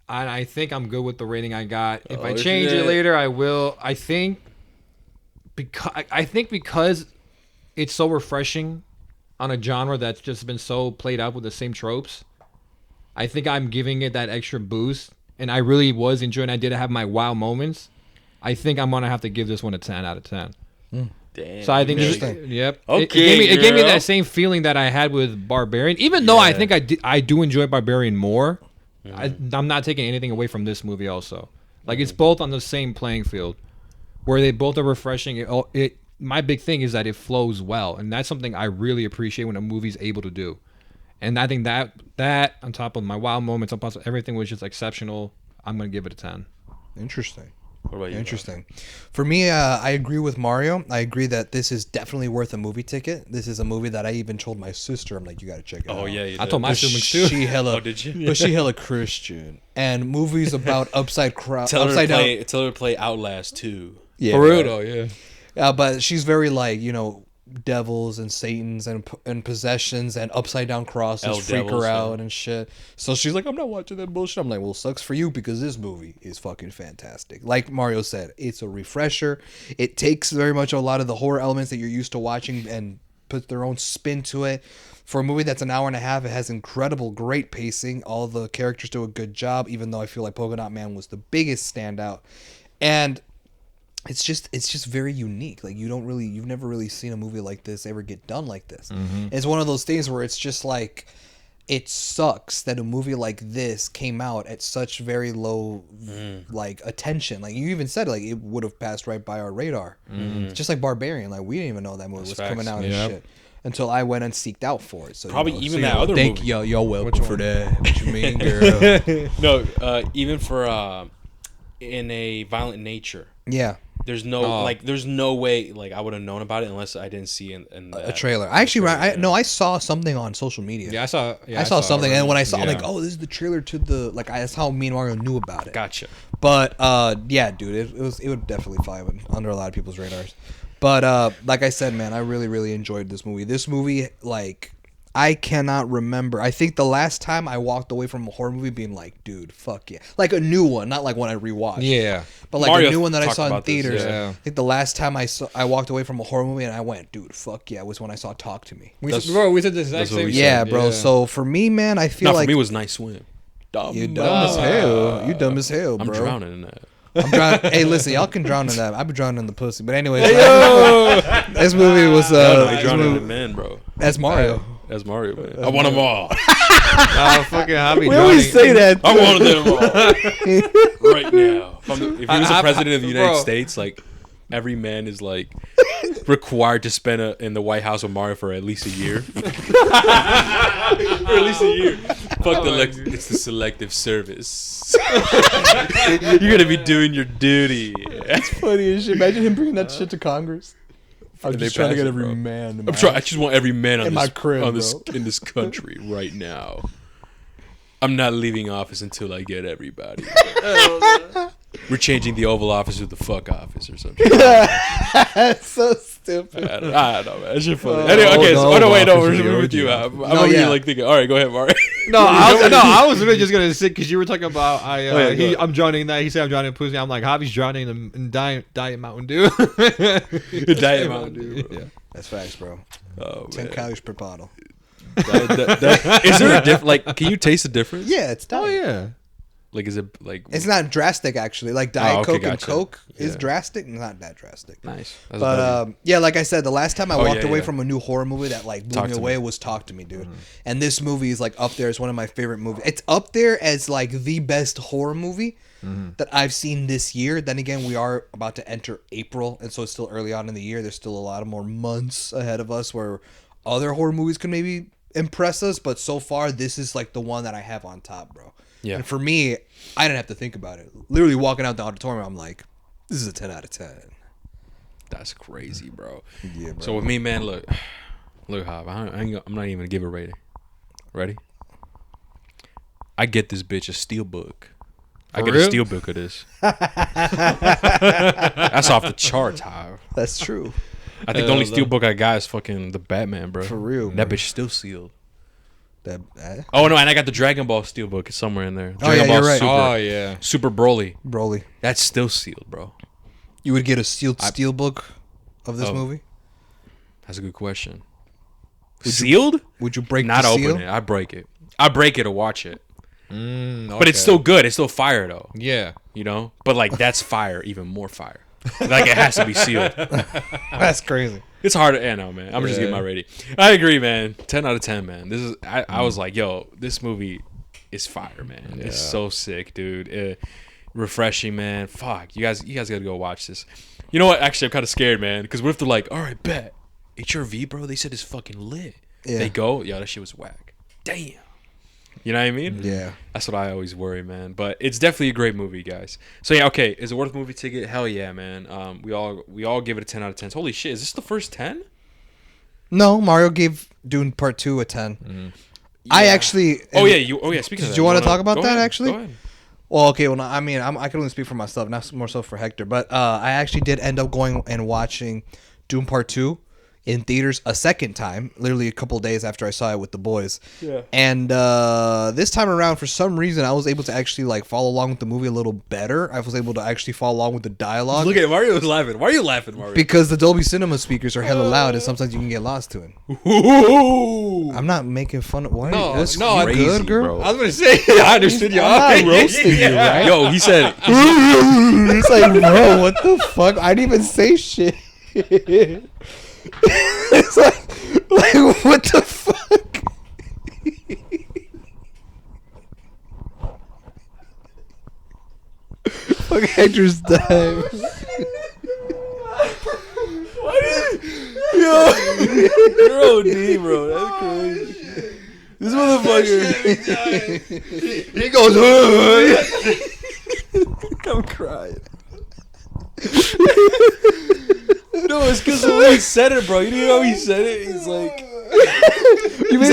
I think I'm good with the rating I got. If I Oh, change shit. it later, I will. I think because it's so refreshing on a genre that's just been so played out with the same tropes. I think I'm giving it that extra boost, and I really was enjoying. I did have my wow moments. I think I'm gonna have to give this one a 10 out of 10. Damn. So I think Interesting. yep. Okay, it gave me girl. that same feeling that I had with Barbarian. Even though I Yeah. think I do enjoy Barbarian more. I'm not taking anything away from this movie. Also, like it's both on the same playing field, where they both are refreshing. My big thing is that it flows well, and that's something I really appreciate when a movie's able to do. And I think that on top of my wow moments, on top of everything was just exceptional. I'm gonna give it a 10. Interesting. What about you? Interesting. For me, I agree with Mario. I agree that this is definitely worth a movie ticket. This is a movie that I even told my sister, I'm like, you got to check it out. Oh yeah. You I did. told my But siblings too. she hella, Oh, did you? But she hella Christian. And movies about upside down. Tell her to play Outlast 2. Yeah, For real right. though, yeah. But she's very like, devils and satans and possessions and upside down crosses El freak devils, her out yeah. and shit. So she's like, I'm not watching that bullshit. I'm like, well, sucks for you, because this movie is fucking fantastic. Like Mario said, it's a refresher. It takes very much a lot of the horror elements that you're used to watching and puts their own spin to it. For a movie that's an hour and a half, it has incredible, great pacing. All the characters do a good job, even though I feel like Polka Dot Man was the biggest standout. And it's just very unique. Like you've never really seen a movie like this ever get done like this. It's one of those things where it's just like, it sucks that a movie like this came out at such very low like attention. Like you even said, like it would have passed right by our radar. It's just like Barbarian. Like we didn't even know that movie was coming out and shit until I went and seeked out for it. So Probably you know, even that other thank movie. y'all welcome for that. What you mean, girl? No, even for in a violent nature. Yeah. There's no way like I would have known about it unless I didn't see in A trailer. I actually, I saw something on social media. Yeah, I saw something, it, and when I saw, I'm yeah. like, oh, this is the trailer to the like. That's how me and Mario knew about it. Gotcha. But yeah, dude, it would definitely fly under a lot of people's radars. But like I said, man, I really enjoyed this movie. This movie, like, I cannot remember. I think the last time I walked away from a horror movie being like, dude, fuck yeah. Like a new one, not like one I rewatched. Yeah. But like Mario a new one that I talked saw in about this, theaters. yeah. I think the last time I walked away from a horror movie and I went, dude, fuck yeah, was when I saw Talk to Me. We said the exact that's what same we shit. Yeah, bro. So for me, man, I feel No, like for me it was Night Swim. you dumb as hell. You dumb as hell, bro. I'm drowning in that. I'm drowning. Hey, listen, y'all can drown in that. I've been drowning in the pussy. But anyways, this movie was I drowning in men, bro. as Mario. As Mario, man. I want them all. Fucking hobby. We always say that. I wanted them all right now. If he was the president of the United bro. States, like every man is like required to spend in the White House with Mario for at least a year. For at least a year. Fuck it's the selective service. You're gonna be doing your duty. It's funny as shit. Imagine him bringing that shit to Congress. I'm And just they trying to pass get it, every bro. man. In I'm trying. I just want every man on In this my crib, on this bro. in this country right now. I'm not leaving office until I get everybody. We're changing the Oval Office to the fuck office or something. That's so stupid. I don't know, man. It's just funny. Anyway, okay, so wait, no, we're with you. I'm already yeah. like thinking. All right, go ahead, Mario. I was really just gonna say because you were talking about go I'm drowning in that. He said I'm drowning in pussy. I'm like Hobby's drowning in diet Mountain Dew. Diet Mountain Dew. Bro. Yeah. That's facts, bro. Oh 10 man. calories per bottle. Is there a like? Can you taste the difference? Yeah, it's diet. Oh yeah. Like, is it like? It's not drastic actually. Like Diet okay, Coke and gotcha. Coke is Yeah. drastic, not that drastic. Nice. That's But better. yeah, like I said, the last time I walked yeah, away yeah. from a new horror movie that like blew Talk me to away me. was Talk to Me, dude. And this movie is like up there as one of my favorite movies. It's up there as like the best horror movie that I've seen this year. Then again, we are about to enter April, and so it's still early on in the year. There's still a lot of more months ahead of us where other horror movies can maybe impress us. But so far, this is like the one that I have on top, bro. Yeah. And for me, I didn't have to think about it. Literally walking out the auditorium, I'm like, this is a 10 out of 10. That's crazy, bro. Yeah, bro. So with me, man, look, Hob, I'm not even gonna give a rating. Ready? I get this bitch a steelbook. I get real? a steelbook of this. That's off the charts, Hob. That's true. I think the only steelbook I got is fucking the Batman, bro. For real, That bro. bitch still sealed. That, Oh no, and I got the Dragon Ball steelbook somewhere in there. Oh, yeah, Dragon Ball you're right. Super, Oh yeah. Super Broly. Broly. That's still sealed, bro. You would get a sealed steelbook of this Oh. movie? That's a good question. Sealed? Would you break Not the open seal? it. I break it. I break it to watch it. But it's Okay. still good. It's still fire though. Yeah. You know? But like that's fire, even more fire. Like it has to be sealed. That's crazy. It's hard to know, man. I'm just giving my rating. I agree, man. 10 out of 10, man. This is I was like, yo, this movie is fire, man. It's so sick, dude. Refreshing, man. Fuck. You guys gotta go watch this. You know what? Actually, I'm kind of scared, man. Because what if they're like, all right, bet. HRV, bro, they said it's fucking lit. Yeah. They go, yo, that shit was whack. Damn. You know what I mean? Yeah. That's what I always worry, man. But it's definitely a great movie, guys. So yeah, okay. Is it worth a movie ticket? Hell yeah, man. We all give it a 10 out of 10. Holy shit, is this the first 10? No, Mario gave Dune Part 2 a 10. I actually... Oh yeah, speaking of that, you wanna talk about go that, ahead, actually? Go ahead. Well, okay, well, I mean, I can only speak for myself, not more so for Hector. But I actually did end up going and watching Dune Part 2 in theaters a second time, literally a couple of days after I saw it with the boys. Yeah. And this time around, for some reason, I was able to actually like follow along with the movie a little better. I was able to actually follow along with the dialogue. Look at Mario was laughing. Why are you laughing, Mario? Because the Dolby Cinema speakers are hella loud, and sometimes you can get lost to it. Ooh. I'm not making fun of. Why? No, That's no, I'm crazy, crazy, girl. bro. I was gonna say I understood you. I'm not roasting you, right? Yo, he said It's like, bro, what the fuck? I didn't even say shit. It's like what the fuck? Fuck actors die. Yo, you're OD, bro. That's crazy. This motherfucker. He goes. I'm crying. No, it's because the way he said it, bro. You know how he said it? He's like,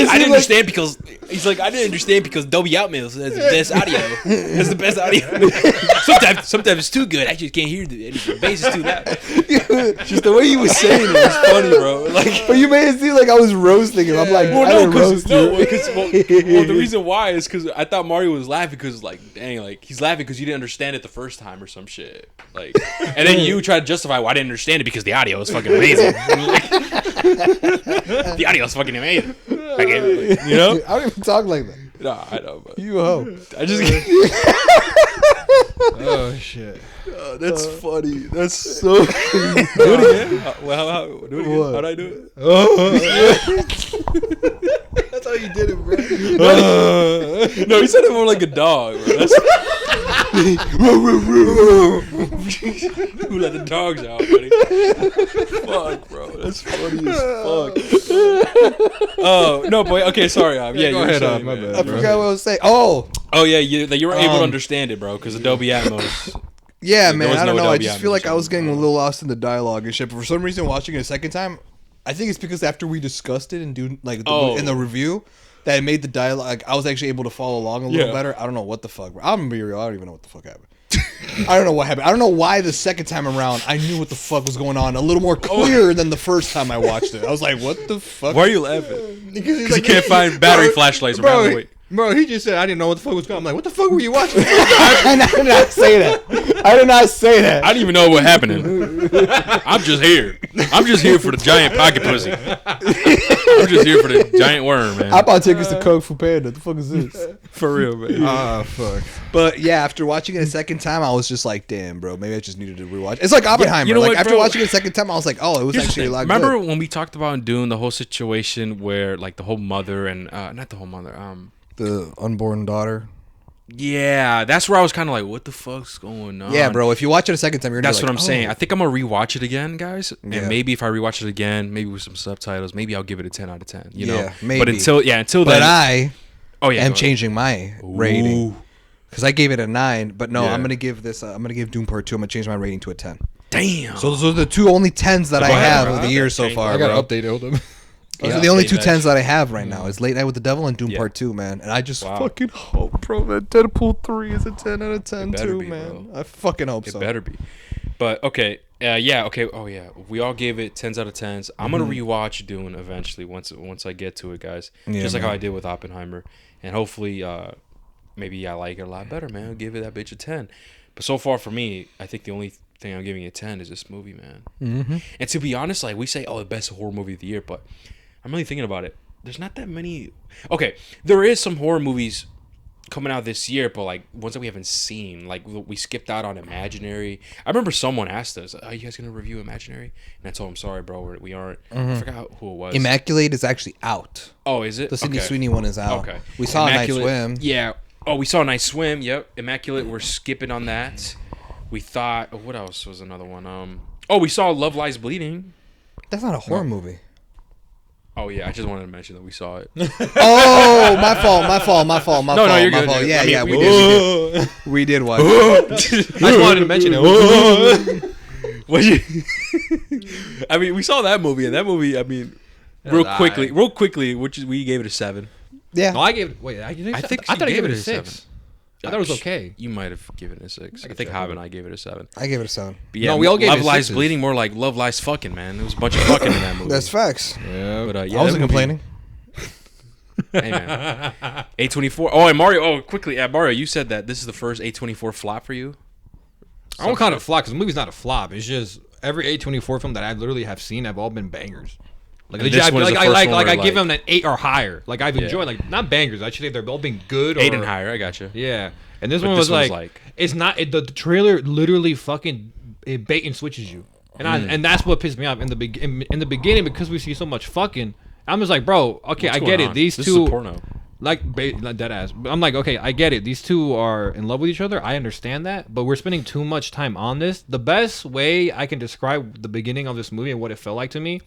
I didn't understand because I didn't understand because Dolby Atmos has the best audio. Has the best audio. sometimes it's too good. I just can't hear the bass is too loud. Just the way he was saying it was funny, bro. Like, but you made it seem like I was roasting him. I'm like, well, I didn't roast you. Well, the reason why is because I thought Mario was laughing because, like, dang, like he's laughing because you didn't understand it the first time or some shit. Like, and then you tried to justify why I didn't understand it because the audio is fucking amazing. The audio is fucking amazing. Like, you know? I don't even talk like that. Nah, I know, but You hoe. I just. Oh shit. That's funny. That's so. Do it again. How do it again? What? How'd I do it? That's how you did it, bro. No, he said it more like a dog, bro. That's. Who let the dogs out, buddy? Fuck, bro. That's funny as fuck. Oh no, boy. Okay, sorry. Yeah, go ahead. My man. bad. I forgot what I was saying. Oh, Yeah, you were able to understand it, bro, because Adobe Atmos. yeah, There man. was I don't no know. I Adobe just feel like Atmos I was on getting a it. little lost in the dialogue and shit. But for some reason, watching it a second time, I think it's because after we discussed it and do like in the review, that it made the dialogue. Like, I was actually able to follow along a little Yeah. better. I don't know what the fuck, bro. I'm gonna be real. I don't even know what the fuck happened. I don't know what happened. I don't know why the second time around I knew what the fuck was going on a little more clear than the first time I watched it. I was like, what the fuck? Why are you laughing? Because Because you can't find battery flashlights around the way. Bro, he just said I didn't know what the fuck was going on. I'm like, what the fuck were you watching? I did not say that. I did not say that. I didn't even know what happened. I'm just here. I'm just here for the giant pocket pussy. I'm just here for the giant worm, man. I bought tickets to Kung Fu Panda. What the fuck is this? For real, man. Ah, fuck. But yeah, after watching it a second time, I was just like, damn, bro, maybe I just needed to rewatch. It's like Oppenheimer. you know like what, after bro? watching it a second time, I was like, oh, it was Here's the actually a thing. lot Remember good. when we talked about doing the whole situation where, like, the whole mother and not the whole mother, The unborn daughter. yeah, that's where I was kind of like, what the fuck's going on? Yeah, bro. If you watch it a second time, you're gonna That's be what like, I'm saying. oh. I think I'm gonna rewatch it again, guys. Yeah. And maybe if I rewatch it again, maybe with some subtitles, maybe I'll give it a 10 out of 10. You know, Yeah, maybe. But until then, But I oh yeah, am go ahead. changing my rating Ooh. because I gave it a 9. But no, Yeah. I'm gonna give this. I'm gonna give Doom Part 2. I'm gonna change my rating to a 10. Damn. So those are the two only 10s that I Go ahead, have bro. of the year so Change- far. I got bro. to update it. Hold on. Those Yeah, are the only update two that 10s that I have right now. Is Late Night with the Devil and Doom Yeah. Part 2, man. And I just Wow. fucking hope, bro, that Deadpool 3 is a 10 out of 10 It better too, be, man. bro. I fucking hope It so. better be. But okay, yeah, okay. Oh yeah, we all gave it 10s out of 10s. I'm gonna rewatch Dune eventually once I get to it, guys. Yeah, Just like how man. I did with Oppenheimer, and hopefully, maybe I like it a lot better, man. I'll give it that bitch a 10. But so far for me, I think the only thing I'm giving it 10 is this movie, man. Mm-hmm. And to be honest, like we say, oh, the best horror movie of the year, but I'm really thinking about it. There's not that many. Okay, there is some horror movies coming out this year, but like ones that we haven't seen. Like we skipped out on Imaginary. I remember someone asked us, "Are you guys gonna review Imaginary?" And I told them, "Sorry, bro, we aren't." I forgot who it was. Immaculate is actually out. Oh, is it? The Sydney Okay. Sweeney one is out. Okay. We saw Immaculate, a Night Swim. Yeah. Oh, we saw a Night Swim. Yep. Immaculate. We're skipping on that. We thought. Oh, what else was another one? Oh, we saw Love Lies Bleeding. That's not a horror movie. Oh yeah, I just wanted to mention that we saw it. Oh, my fault. No, you're good. Yeah, I mean, yeah, we did. We did watch it. I just wanted to mention it. What you? I mean, we saw that movie, and that movie, I mean, real quickly, which is we gave it a 7. Yeah. No, I gave it. Wait, I think I thought I you gave it a 6. I thought it was okay. You might have given it a 6. I think Hob and I gave it a 7. I gave it a 7. But yeah, No, we all gave Love it Lies 6s. Bleeding, more like Love Lies Fucking, man. There was a bunch of fucking in that movie. That's facts. Yeah. But yeah, I wasn't that movie- complaining. Hey man, A24. Oh, and Mario. Oh, quickly, Mario, you said that this is the first A24 flop for you. I don't call it a flop because the movie's not a flop. It's just every A24 film that I literally have seen have all been bangers. Like, And legit, this one is the I first one where, I give like- them an 8 or higher. Like I've Yeah. enjoyed, like not bangers. I should say they're all been good. 8 or, and higher. I got you. Yeah, and this But one this was one's like, like- it's not. The trailer literally fucking it bait and switches you, and and that's what pissed me off in the beginning because we see so much fucking. I'm just like, bro, okay, What's I get going it. on? These This two. is a porno. like dead ass. I'm like, okay, I get it. These two are in love with each other. I understand that, but we're spending too much time on this. The best way I can describe the beginning of this movie and what it felt like to me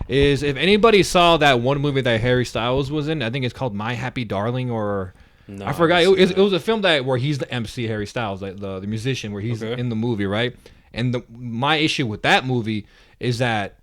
is if anybody saw that one movie that Harry Styles was in. I think it's called My Happy Darling, or No, I forgot. It was a film where he's the MC, Harry Styles, like the musician, where he's in the movie, right? And my issue with that movie is that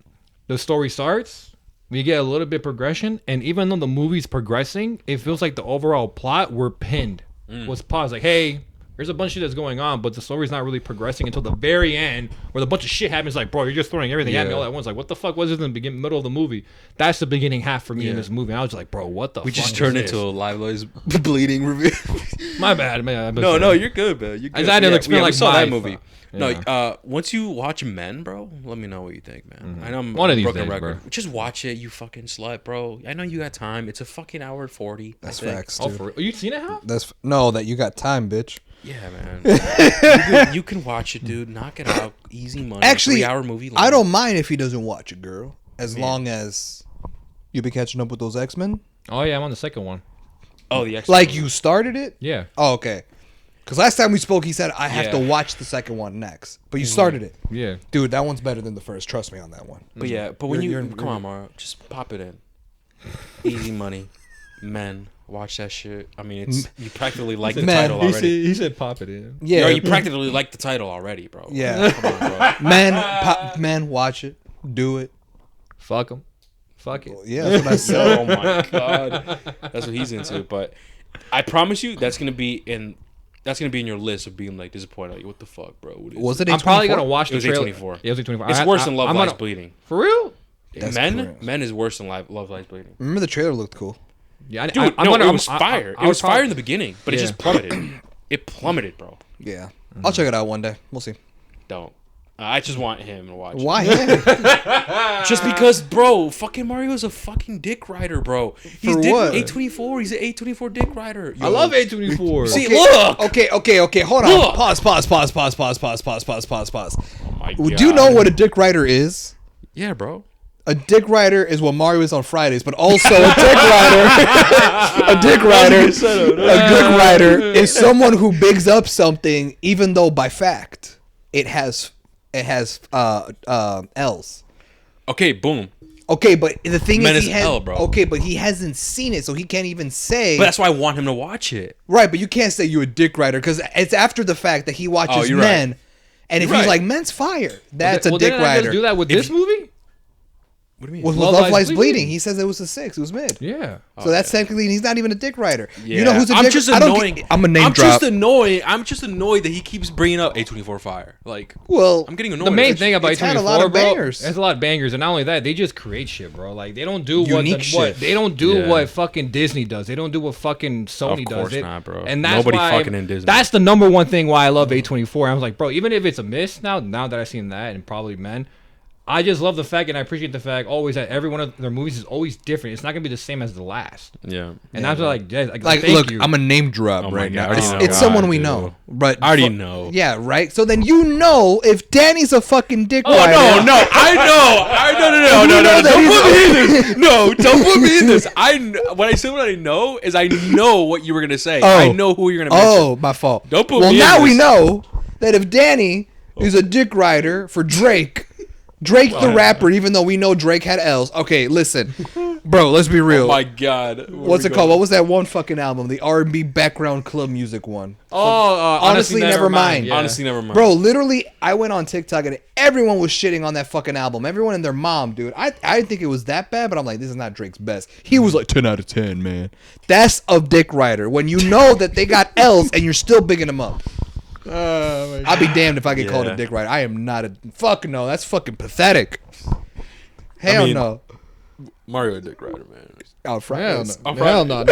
the story starts. We get a little bit progression, and even though the movie's progressing, it feels like the overall plot we're pinned. Was paused, like, hey, there's a bunch of shit that's going on, but the story's not really progressing until the very end, where the bunch of shit happens. Like, bro, you're just throwing everything at me all at once. Like, what the fuck was this in the middle of the movie? That's the beginning half for me in this movie. And I was like, bro, what the? We fuck just is turned this? into a Live Lois bleeding review. My bad, man. No, you're good, man. You're good. I didn't explain we like saw my that movie. thought. No, Yeah. once you watch Men, bro, let me know what you think, man. I know I'm One of these broken days, record. bro. Just watch it, you fucking slut, bro. I know you got time. It's a fucking hour and 40. That's I think. facts, Oh, dude. for real? You seen it, huh? That's no, that you got time, bitch. Yeah, man. you can watch it, dude. Knock it out. Easy money. Actually, 3-hour movie. I don't mind if he doesn't watch it, girl, as long as you be catching up with those X-Men. Oh yeah, I'm on the second one. Oh, the X. Like you started it. Yeah. Oh, okay. Because last time we spoke, he said I have Yeah. to watch the second one next, but you started it, Yeah. dude. That one's better than the first. Trust me on that one. But yeah, but when You're- come on, Mario, just pop it in. Easy money. Men. Watch that shit. I mean, it's you practically like the Man, title already. He said pop it in. Yeah, You practically like the title already, bro. Yeah. Come on, bro. man, watch it, do it. Fuck him. Fuck it. Yeah, that's what I said. Oh my god, that's what he's into. But I promise you, that's gonna be in your list of being like disappointed. Like, what the fuck, bro? What is Was it? I'm probably gonna A24? watch It the was trailer. A24. Yeah, it was A24. It's worse than Love Lies Bleeding. For real? That's Men correct. is worse than Love Lies Bleeding. Remember the trailer looked cool. Yeah, Dude, I'm it was fire. It was fire in the beginning, but it Yeah. just plummeted. It plummeted, bro. Yeah, I'll check it out one day. We'll see. Don't. I just want him to watch. Why? Just because, bro, fucking Mario's a fucking dick rider, bro. He's For dick, what? A24. He's an A24 dick rider. I love A24. See, Okay, look. Okay. Hold on. Look. Pause. Oh my Do you know what a dick rider is? Yeah, bro. A dick rider is what Mario is on Fridays, but also a dick rider. A dick rider is someone who bigs up something, even though by fact it has L's. Okay, boom. Okay, but the thing Men is, is he has, L, bro. Okay, but he hasn't seen it, so he can't even say. But that's why I want him to watch it. Right, but you can't say you're a dick rider because it's after the fact that he watches you're Men, right. and if You're he's right. like Men's fire, that's a dick didn't I just rider. do that with this movie? What do you mean? With Love Love Lies Lies Bleeding. Bleeding, he says it was a 6. It was mid. Yeah. So that's technically he's not even a dick rider. Yeah. You know who's a I'm dick? just I don't annoying. get- I'm a name I'm drop. just annoyed. I'm just annoyed that he keeps bringing up A24 Fire. Like, Well, I'm getting annoyed. The main It's- thing about it's had A24, a lot of bro, bangers. there's a lot of bangers, and not only that, they just create shit, bro. Like they don't do Unique shit. they don't do Yeah. what fucking Disney does. They don't do what fucking Sony Of does. course It- not, bro. And that's Nobody why fucking in Disney. That's the number one thing why I love A24. I was like, bro, even if it's a miss now that I've seen that and probably Men, I just love the fact and I appreciate the fact always that every one of their movies is always different. It's not gonna be the same as the last. Yeah. And that's what like like, thank look, you. I'm a name drop Oh my right God, I now. already It's, know. it's someone God, we dude. know, but I already know. Yeah, right. So then you know if Danny's a fucking dick Oh rider. no! I know. No. know that Don't he's- put me in this. No, don't put me in this. When I say what I know is I know what you were gonna say. Oh. I know who you're gonna mention. Oh, my fault. Don't put well, me in now we this. know that if Danny is a dick rider for Drake the rapper, even though we know Drake had L's. Okay, listen, bro, let's be real. Oh my God. What's it called? What was that one fucking album? The R&B background club music one. honestly, never mind. Yeah. Honestly, never mind. Bro, literally, I went on TikTok and everyone was shitting on that fucking album. Everyone and their mom, dude. I didn't think it was that bad, but I'm like, this is not Drake's best. He was like 10 out of 10, man. That's a dick rider. When you know that they got L's and you're still bigging them up. I'll be damned if I get called a Yeah. dick rider. I am not a fuck no. That's fucking pathetic. Hell mean, no. Mario a dick rider, man. Oh, Hell Fridays. no. On Hell no.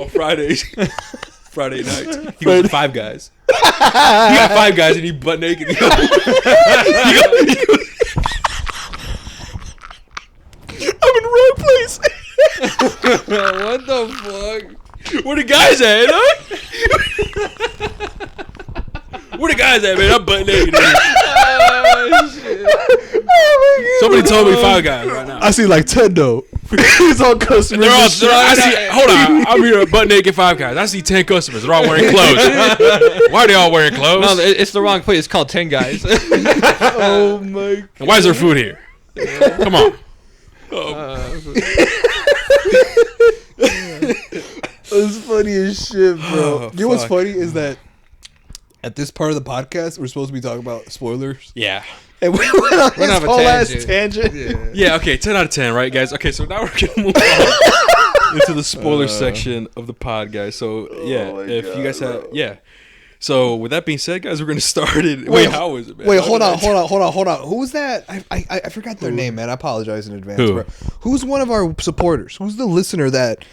On Fridays. Friday night. He goes to Five Guys. He got Five Guys and he butt naked. He goes, I'm in the wrong place. What the fuck? where the guys at, huh? Where the guys at, man? I'm butt naked. Oh, Somebody told me Five Guys right now. I see like Tendo. It's all customers. They're all. Hold on. I'm here at Butt Naked Five Guys. I see 10 customers. They're all wearing clothes. Why are they all wearing clothes? No, it's the wrong place. It's called 10 Guys. Oh my god. And why is there food here? Come on. It's funny as shit, bro. Oh, You know what's fuck. funny is that at this part of the podcast, we're supposed to be talking about spoilers. Yeah. And we went on this on a whole ass tangent. tangent. Yeah, okay, 10 out of 10, right, guys? Okay, so now we're going to move on into the spoiler section of the pod, guys. So, yeah, my if you God, guys have, bro. yeah. So, with that being said, guys, we're going to start it. Wait, how is it, man? Wait, How hold did on, I- Who was that? I forgot their name, man. I apologize in advance, Who? bro. Who's one of our supporters? Who's the listener that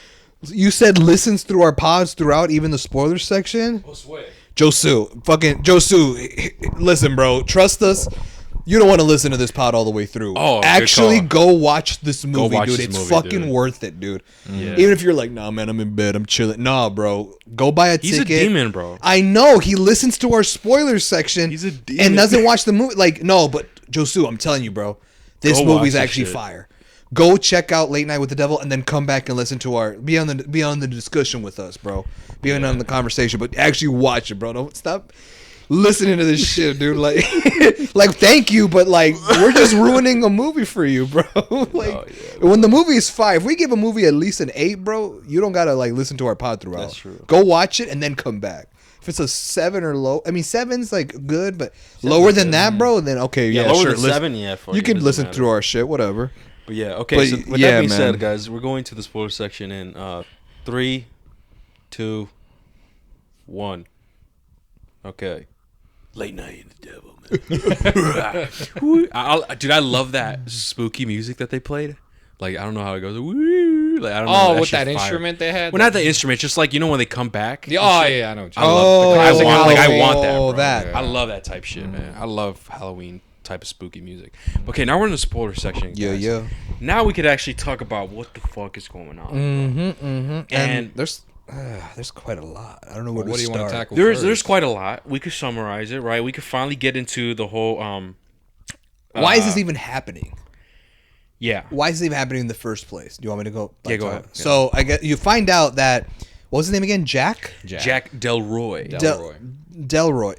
you said listens through our pods throughout, even the spoiler section? Josu. Fucking Josu. Listen, bro. Trust us. You don't want to listen to this pod all the way through. Oh, good actually, call. go watch this movie, watch dude. this It's movie, fucking dude. worth it, dude. Yeah. Even if you're like, nah, man, I'm in bed, I'm chilling. Nah, bro. Go buy a He's ticket. a demon, bro. I know. He listens to our spoilers section. He's a demon. And doesn't watch the movie. Like, no, but Josu, I'm telling you, bro. This Go watch movie's this actually shit. fire. Go check out Late Night with the Devil and then come back and listen to our be on the discussion with us, bro. Be on the conversation, but actually watch it, bro. Don't stop listening to this shit, dude. Like, like thank you, but like we're just ruining a movie for you, bro. Like when the movie is 5, if we give a movie at least an 8, bro, you don't gotta like listen to our pod throughout. That's true. Go watch it and then come back. If it's a 7 or low, I mean 7's like good, but lower than that, bro, then okay, yeah, lower sure. than 7, yeah. Fuck You it, can doesn't listen matter. through our shit, whatever. But yeah, okay. But So with yeah, that being man. said, guys, we're going to the spoiler section in 3, 2, 1. Okay. Late Night in the Devil, man. Dude, I love that spooky music that they played. Like, I don't know how it goes. Woo, like, I don't know. Oh, with shit's that fire. instrument they had? Well, not the instrument, just like, you know, when they come back. The, oh, yeah, I know. What you I mean. love the- I want that, Oh, bro. that. I love that type shit, man. I love Halloween type of spooky music. Okay, now we're in the spoiler section. Yeah, guys. yeah. Now we could actually talk about what the fuck is going on. And And there's quite a lot. I don't know where What to do you want start. to tackle There's first? quite a lot. We could summarize it, right? We could finally get into the whole Why is this even happening? yeah. Why is it even happening in the first place? Do you want me to go? Yeah, go ahead. So I get you find out that what was his name again? Jack Jack Delroy. Delroy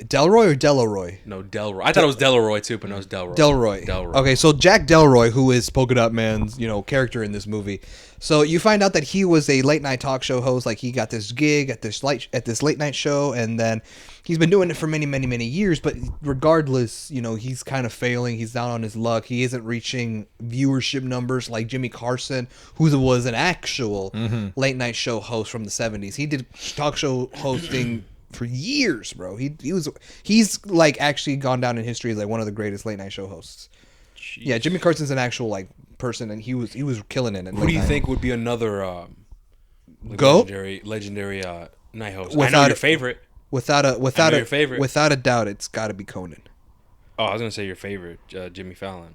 or Delroy? No, Delroy. I thought it was Delroy too, but no, it's Delroy. Delroy. Okay, so Jack Delroy, who is Polka Dot Man's, character in this movie. So you find out that he was a late night talk show host. Like he got this gig at this late night show, and then he's been doing it for many, many, many years. But regardless, he's kind of failing. He's down on his luck. He isn't reaching viewership numbers like Jimmy Carson, who was an actual late night show host from the 70s. He did talk show hosting for years, bro. He's like actually gone down in history as like one of the greatest late night show hosts. Jeez. Yeah, Jimmy Carson's an actual like person, and he was killing it. Who do you think would be another GOAT? legendary night host? I know Without your a- favorite. Without your favorite. without a doubt, it's got to be Conan. Oh, I was gonna say your favorite, Jimmy Fallon.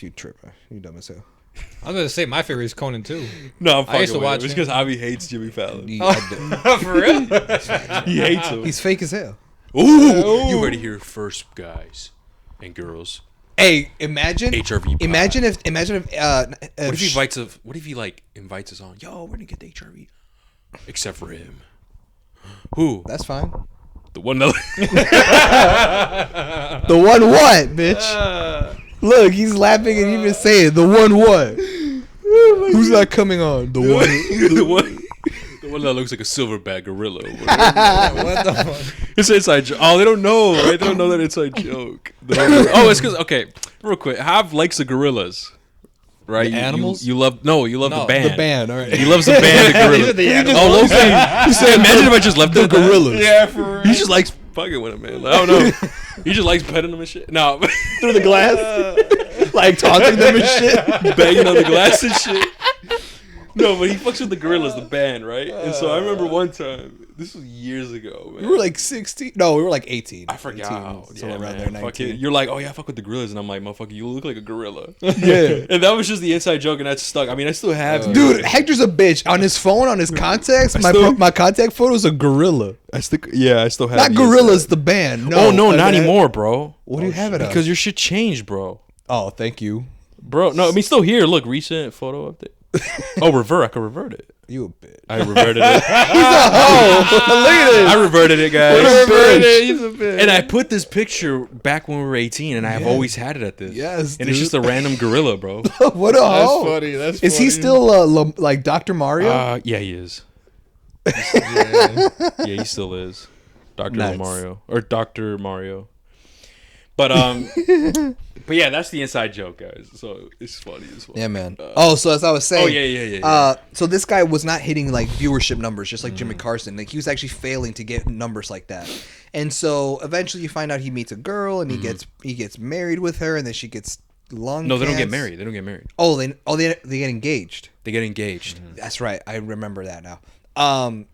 You tripper, you dumb as hell. I was going to say my favorite is Conan, too. No, I'm I used to fucking watch It's him. because Javi hates Jimmy Fallon. For real? He hates him. He's fake as hell. Ooh, you heard it here first, guys and girls. Hey, imagine HRV pod. Imagine if What if he invites us on? Yo, we're gonna get the HRV, except for him. Who? That's fine. The one that. The one what, bitch? Look, he's laughing and even saying the one what? Who's not coming on? The one. The one that looks like a silverback gorilla. What the fuck? It's an inside joke. Oh, they don't know, right? They don't know that inside joke. Oh, it's because real quick. Hav likes the gorillas, right? The animals? You love the band. The band, all right. He loves the band. The gorillas. The animals. Oh, Loki. He said, imagine if I just left the gorillas. Yeah, for real. He just likes fucking with him, man. Like, I don't know. He just likes petting them and shit. No, Through the glass, like taunting them and shit. banging on the glass and shit. No, but he fucks with the gorillas, the band, right? And so I remember one time. This was years ago, man. We were like 16. No, we were like 18. I forgot. 18, Yeah, somewhere around man. there, Fuck 19. it. You're like, oh yeah, I fuck with the gorillas, and I'm like, motherfucker, you look like a gorilla. Yeah. And that was just the inside joke, and that stuck. I mean, I still have. Dude, Hector's a bitch. On his phone, on his contacts, my contact photo is a gorilla. I still have. Not Gorillas, the band. No. Oh no, not anymore, bro. What do you have it on? Because your shit changed, bro. Oh, thank you. Bro, no, I mean, still here. Look, recent photo update. Oh, revert. I could revert it. You a bitch. I reverted it. Oh, look at this. I reverted it, guys. He's a bitch. And I put this picture back when we were 18, and I've always had it at this. Yes, and it's dude. just a random gorilla, bro. What a hoe. funny. That's Is he still like Dr. Mario? Yeah, he is. Yeah, he still is. Dr. Nice. Mario or Dr. Mario. But but yeah, that's the inside joke, guys. So it's funny as well. Yeah, man. So as I was saying, yeah. So this guy was not hitting like viewership numbers, just like Jimmy Carson. Like he was actually failing to get numbers like that. And so eventually, you find out he meets a girl, and he gets married with her, and then she gets lung. No, they don't get cancer. married. They don't get married. Oh, they get engaged. They get engaged. That's right. I remember that now.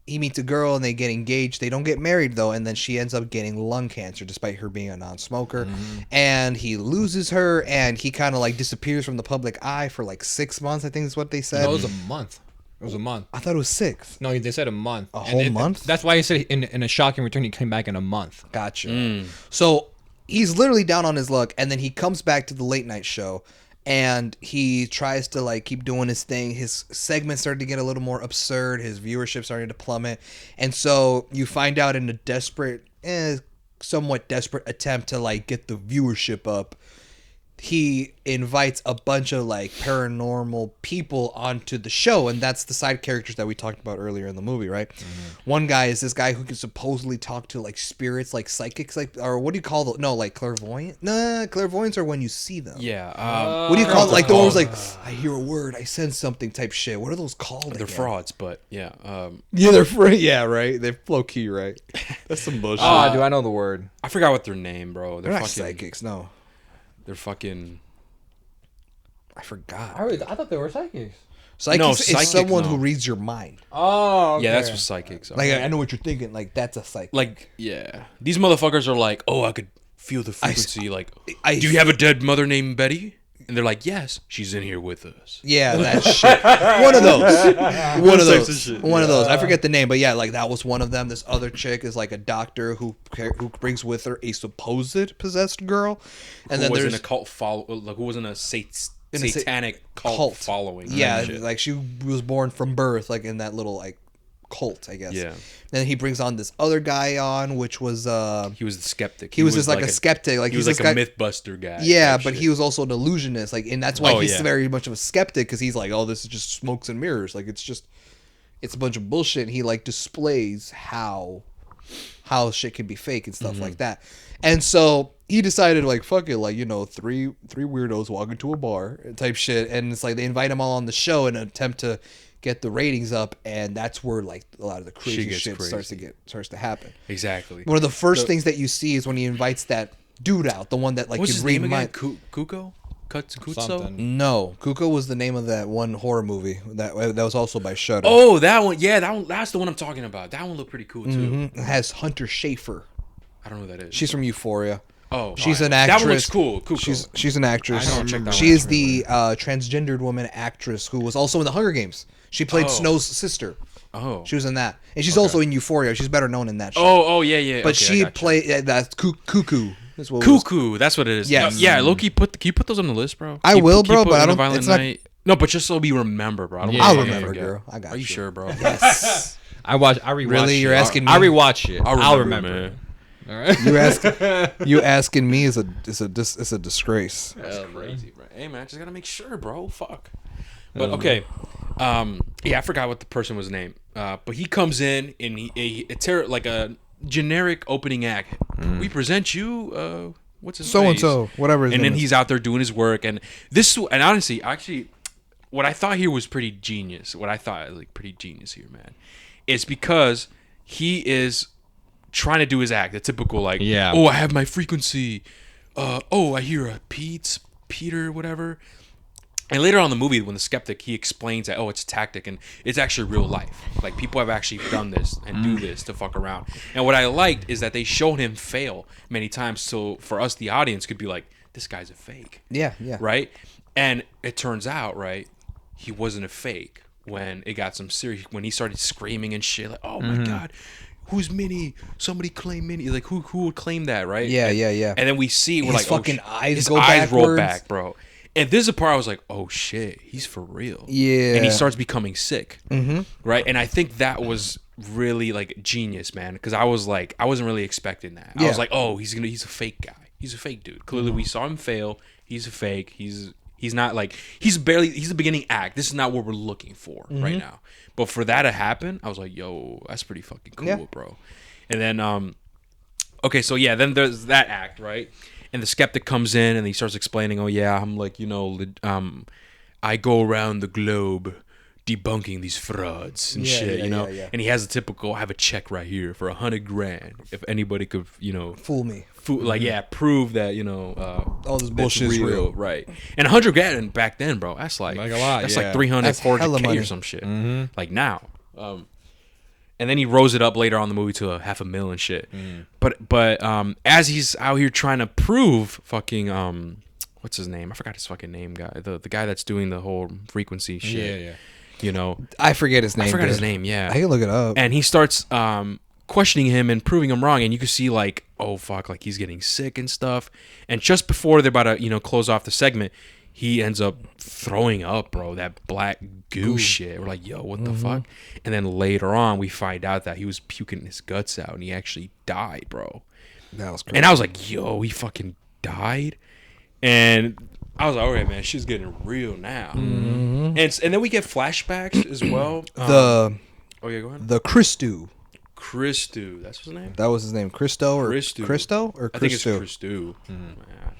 He meets a girl and they get engaged. They don't get married though, and then she ends up getting lung cancer despite her being a non-smoker. And he loses her, and he kind of like disappears from the public eye for like 6 months. I think is what they said. No, it was a month. It was a month. I thought it was 6. No, they said a month. A whole month? That's why he said in a shocking return he came back in a month. Gotcha. So he's literally down on his luck, and then he comes back to the late night show, and he tries to like keep doing his thing. His segments started to get a little more absurd. His viewership started to plummet, and so you find out in a somewhat desperate attempt to like get the viewership up, he invites a bunch of like paranormal people onto the show, and that's the side characters that we talked about earlier in the movie, right? One guy is this guy who can supposedly talk to like spirits, like psychics, like, or what do you call the like clairvoyant? Nah, clairvoyants are when you see them. Yeah. What do you call it? Like the one who's like, I hear a word, I sense something type shit. What are those called? They're frauds, but yeah. Yeah, they're free. Yeah, right. They're low key, right? That's some bullshit. Do I know the word? I forgot what their name, bro. they're not psychics. No, They're fucking. I forgot. I thought they were psychics. Psychics psychic, is someone no. who reads your mind. Oh, Yeah, that's what psychics are. Like I know what you're thinking. Like that's a psychic. Like, yeah. These motherfuckers are like, oh, I could feel the frequency. Like, I- do you have a dead mother named Betty? And they're like, yes, she's in here with us. Yeah, that shit. One of those. One of types of those. shit, One of those. I forget the name, but yeah, like that was one of them. This other chick is like a doctor who brings with her a supposed possessed girl, and then Who there's wasn't a cult follow, like who wasn't a In a satanic cult following. Yeah, and shit. like she was born from birth, like in that little like cult, I guess. Yeah. Then he brings on this other guy on, which was He was the skeptic. he was just like a skeptic. Like He was he's like a this guy, mythbuster guy. Yeah, type but shit. he was also an illusionist. Like, and that's why Oh, he's yeah. very much of a skeptic, because he's like, oh, this is just smokes and mirrors. Like, it's a bunch of bullshit. And he like displays how shit can be fake and stuff like that. And so he decided, like, fuck it, like, you know, three weirdos walk into a bar type shit, and it's like they invite him all on the show in an attempt to get the ratings up, and that's where like a lot of the crazy gets shit crazy. starts to happen. Exactly. One of the first things that you see is when he invites that dude out, the one that like What's can his read name again? mind. Kuko? Kutso? Something. No, Kuko was the name of that one horror movie that was also by Shudder. Oh, that one. Yeah, that one. That's the one I'm talking about. That one looked pretty cool too. It has Hunter Schafer. I don't know who that is. She's from Euphoria. Oh, She's alright. an actress. That one looks cool. Kuko. She's an actress. I don't check that She one is the transgendered woman actress who was also in the Hunger Games. She played Oh. Snow's sister. Oh. She was in that, and she's also in Euphoria. She's better known in that show. Oh, yeah. but Okay, I she gotcha. played that's Cuckoo. That's what it was. Cuckoo. That's what it is. Yes. Yeah, Loki. Can you put those on the list, bro? I Keep- will, keep bro, putting but I on a don't- Violent it's not- Night. No, but just so we remember, bro. I don't Yeah, want I'll to remember, forget. girl. I got Are you you. sure, bro? Yes. I rewatched. Really? You're asking me? I rewatch it. I'll remember. man. All right. you asking me is a disgrace. That's crazy, bro. Hey, man, just gotta make sure, bro. Fuck. But okay, yeah, I forgot what the person was named. But he comes in and it's like a generic opening act. We present you, what's his So face? and so, whatever his And name then is. he's out there doing his work, and and honestly, actually, what I thought here was pretty genius. What I thought like pretty genius here, man, is because he is trying to do his act, the typical like, Yeah. oh, I have my frequency. Oh, I hear a Peter, whatever. And later on in the movie, when the skeptic, he explains that, oh, it's a tactic and it's actually real life. Like, people have actually done this and do this to fuck around. And what I liked is that they showed him fail many times, so for us, the audience, could be like, this guy's a fake. Yeah. Right? And it turns out, right, he wasn't a fake when it got some serious, when he started screaming and shit, like, oh my God, who's Minnie? Somebody claim Minnie. Like, who would claim that, right? Yeah. And then we see, we're His like, fucking oh, eyes his go eyes roll backwards. back, bro. And this is a part I was like, oh shit, he's for real. Yeah. And he starts becoming sick. Mm-hmm. Right. And I think that was really like genius, man. Because I was like, I wasn't really expecting that. I was like, oh, he's a fake guy. He's a fake dude. Clearly, we saw him fail. He's a fake. He's not like he's the beginning act. This is not what we're looking for right now. But for that to happen, I was like, yo, that's pretty fucking cool, bro. And then okay, so yeah, then there's that act, right? And the skeptic comes in and he starts explaining, oh yeah, I'm like, I go around the globe debunking these frauds and shit, yeah. And he has a typical, I have a check right here for $100,000 if anybody could, fool me. Prove that, all this bullshit is real. Right? And $100,000 back then, bro, that's like a lot. That's Yeah. like 340K money. or some shit. Like now. And then he rose it up later on in the movie to $500,000 and shit. But as he's out here trying to prove fucking what's his name? I forgot his fucking name, guy. The guy that's doing the whole frequency shit. Yeah. I forget his name. Yeah. I can look it up. And he starts questioning him and proving him wrong, and you can see like, oh fuck, like he's getting sick and stuff. And just before they're about to, close off the segment, he ends up throwing up, bro, that black goo shit. We're like, yo, what the fuck? And then later on, we find out that he was puking his guts out, and he actually died, bro. That was crazy. And I was like, yo, he fucking died? And I was like, all right, man, shit's getting real now. And then we get flashbacks as well. Oh, yeah, go ahead. The Christu. Christu, that's his name? That was his name. Christo or Christu. Christo or Christu? I think it's Christu. Yeah,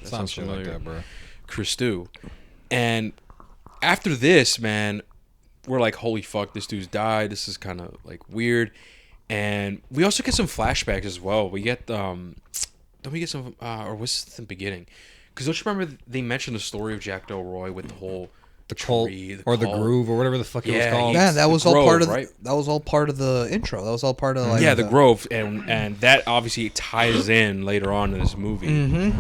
that sounds shit familiar. like that, bro. Christu. And after this, man, we're like, holy fuck, this dude's died. This is kind of like weird. And we also get some flashbacks as well. We get don't we get some or was this the beginning? Because don't you remember they mentioned the story of Jack Delroy with the whole The cult tree, or the cult. groove or whatever the fuck it was called. Yeah, that The was all Grove, part of right? that was all part of the intro. That was all part of like the Grove, and that obviously ties in later on in this movie.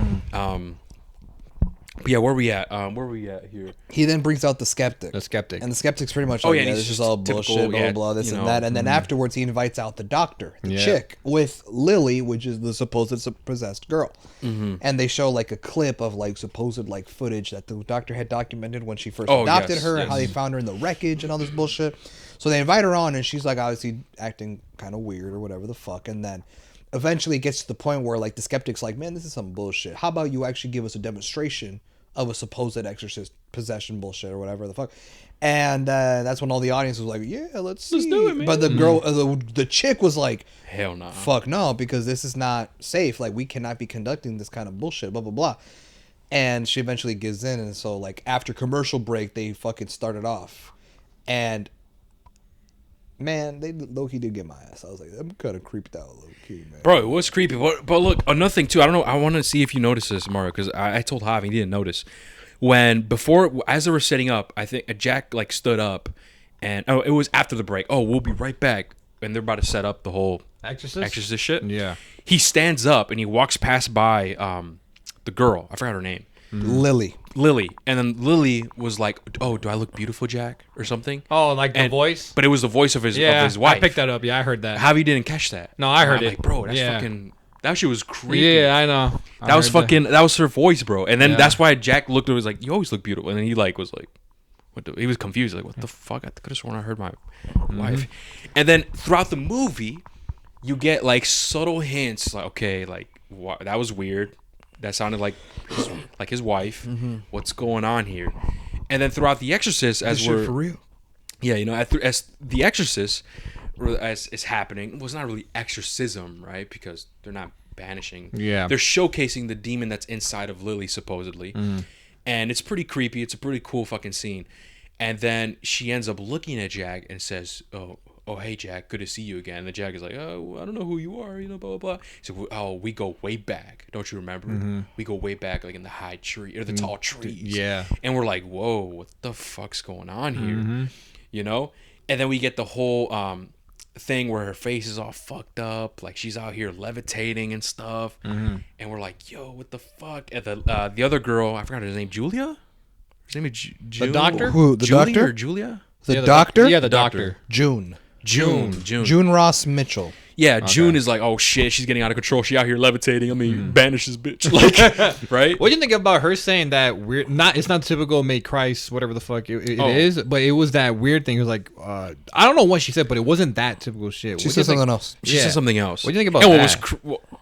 But yeah, where we at? Where we at here? He then brings out the skeptic. The skeptic. And the skeptic's pretty much Oh, like, yeah, and yeah, he's this is just all typical, bullshit, blah, yeah, blah, this you and know. that. And then afterwards, he invites out the doctor, the Yeah. chick, with Lily, which is the supposed possessed girl. And they show like a clip of like supposed like footage that the doctor had documented when she first adopted her and how they found her in the wreckage and all this bullshit. So they invite her on and she's like obviously acting kind of weird or whatever the fuck. And then eventually it gets to the point where like the skeptic's like, man, this is some bullshit. How about you actually give us a demonstration of a supposed exorcist possession bullshit or whatever the fuck. And that's when all the audience was like, yeah, let's do it, man. But the girl, the chick was like, Hell no. fuck no, because this is not safe. Like, we cannot be conducting this kind of bullshit, blah, blah, blah. And she eventually gives in. And so, like, after commercial break, they fucking started off. And, man, they low-key did get my ass. I was like, I'm kind of creeped out low-key, man. Bro, it was creepy. But look, another thing too. I don't know. I want to see if you noticed this, Mario, because I told Javi he didn't notice. As they were setting up, I think Jack like stood up, and it was after the break. Oh, we'll be right back, and they're about to set up the whole Exorcist shit. Yeah. He stands up and he walks past by the girl. I forgot her name. Lily. And then Lily was like, "Oh, do I look beautiful, Jack?" or something. Oh, like the voice? But it was the voice of his Yeah, wife. I picked that up. Yeah, I heard that. Javi didn't catch that. No, I heard I'm it. like, bro, that's fucking. That shit was creepy. Yeah, I know. That was fucking. That was her voice, bro. And then Yeah. that's why Jack looked at her, was like, "You always look beautiful." And then he like was like, "What?" He was confused, like, "What the fuck?" I could have sworn I heard my wife. And then throughout the movie, you get like subtle hints, like, okay, like that was weird. That sounded like his wife. What's going on here? And then throughout The Exorcist, as This we're shit for real. yeah, as The Exorcist as is happening, was not really exorcism, right? Because they're not banishing. Yeah. They're showcasing the demon that's inside of Lily, supposedly. And it's pretty creepy. It's a pretty cool fucking scene. And then she ends up looking at Jack and says, oh, hey, Jack, good to see you again. And the Jack is like, oh, I don't know who you are, blah, blah, blah. So, oh, we go way back. Don't you remember? We go way back, like in the high tree, or the tall trees. Yeah. And we're like, whoa, what the fuck's going on here? You know? And then we get the whole thing where her face is all fucked up. Like, she's out here levitating and stuff. And we're like, yo, what the fuck? And the other girl, I forgot her name, Julia? Her name is June? The doctor? Who, the Julia doctor? or Julia? The doctor? Yeah, the doctor. June. June June Ross Mitchell. Yeah, June is like, oh shit, she's getting out of control. She out here levitating. I mean, banish this bitch. Like, right? What do you think about her saying that weird? It's not typical May Christ, whatever the fuck it is, but it was that weird thing. It was like, I don't know what she said, but it wasn't that typical shit. She said something else. She said something else. What do you think about and that?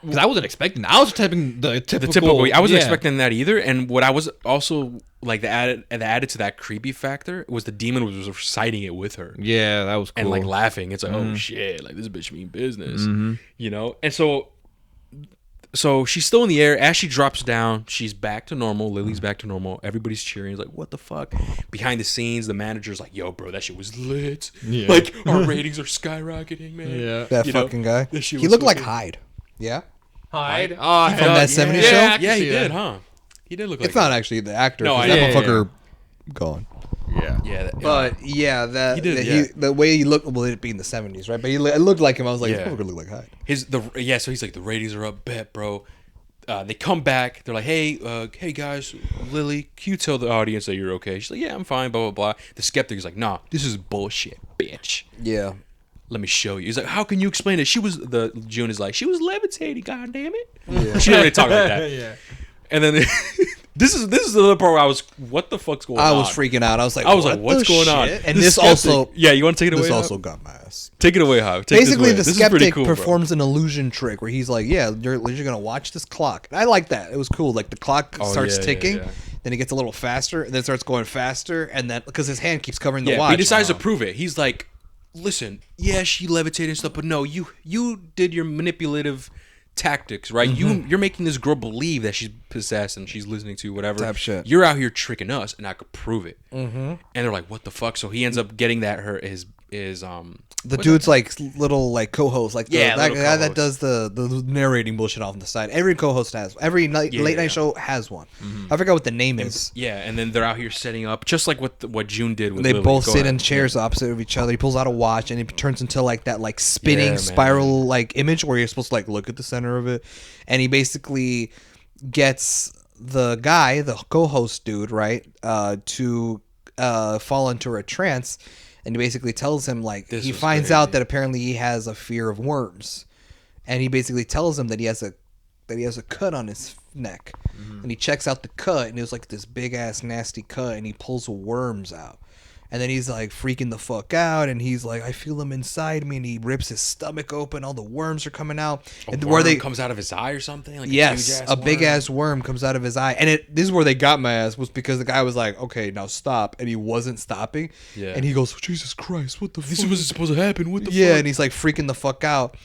Because I wasn't expecting that. I was typing the typical. I wasn't expecting that either. And what I was also like the added to that creepy factor was the demon was reciting it with her. Yeah, that was cool. And like laughing. It's like, oh shit, like this bitch mean business. You know? And so she's still in the air. As she drops down, she's back to normal. Lily's back to normal. Everybody's cheering. It's like, what the fuck? Behind the scenes, the manager's like, yo, bro, that shit was lit. Yeah. Like, our ratings are skyrocketing, man. Yeah. That fucking guy. He looked like Hyde. Yeah? Hyde? Oh, from that 70s show? Yeah, he did, huh? He did look like It's not actually the actor. No, that motherfucker gone. Yeah. But yeah, did, the way he looked, well, it being the 70s, right? But it looked like him. I was like, Yeah. this motherfucker looked like Hyde. So he's like, the ratings are up, bet, bro. They come back. They're like, hey guys, Lily, can you tell the audience that you're okay? She's like, yeah, I'm fine, blah, blah, blah. The skeptic is like, nah, this is bullshit, bitch. Yeah. Let me show you. He's like, how can you explain it? June is like, she was levitating, god damn it. Yeah. She didn't really talk like that. Yeah. And then this is the other part where I was, what the fuck's going on? I was freaking out. I was like, what's going on? And this also, yeah, you want to take it away? this Hop? also got my ass. Take it away, Hop. Basically, the this is pretty skeptic cool, bro. performs an illusion trick where he's like, yeah, you're gonna watch this clock. And I like that. It was cool. Like the clock starts ticking. Yeah. Then it gets a little faster, and then starts going faster, and then because his hand keeps covering the watch. He decides to prove it. He's like, listen, yeah, she levitated and stuff, but no, you did your manipulative tactics, right? You're making this girl believe that she's possessed and she's listening to whatever type shit. You're out here tricking us, and I could prove it. And they're like, what the fuck? So he ends up getting his the dude's like little like co-host, like that guy that does the narrating bullshit off on the side. Every co-host has every late night show has one. I forgot what the name is. Yeah, and then they're out here setting up just like what June did with they Lily. both sit in chairs opposite of each other. He pulls out a watch and it turns into like that like spinning spiral like image where you're supposed to like look at the center of it, and he basically gets the guy, the co-host dude, right, to fall into a trance. And he basically tells him, like, he finds out that apparently he has a fear of worms. And he basically tells him that he has a cut on his neck. And he checks out the cut, and it was like this big-ass nasty cut, and he pulls worms out. And then he's like freaking the fuck out, and he's like, I feel them inside me, and he rips his stomach open, all the worms are coming out. And where they comes out of his eye or something? Like yes, a big ass worm comes out of his eye. And this is where they got my ass, was because the guy was like, okay, now stop, and he wasn't stopping. Yeah. And he goes, Jesus Christ, what the fuck? This wasn't supposed to happen, what the fuck? Yeah, and he's like freaking the fuck out.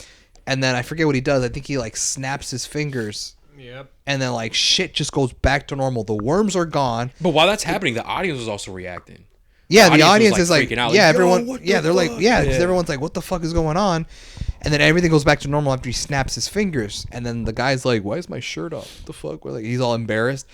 And then I forget what he does. I think he like snaps his fingers. Yep. And then like shit just goes back to normal. The worms are gone. But while that's happening, the audience was also reacting. Yeah, the audience is like, out, yeah, like, everyone, yeah, they're like, yeah, because everyone's like, what the fuck is going on? And then everything goes back to normal after he snaps his fingers. And then the guy's like, why is my shirt off? What the fuck? We're like, he's all embarrassed.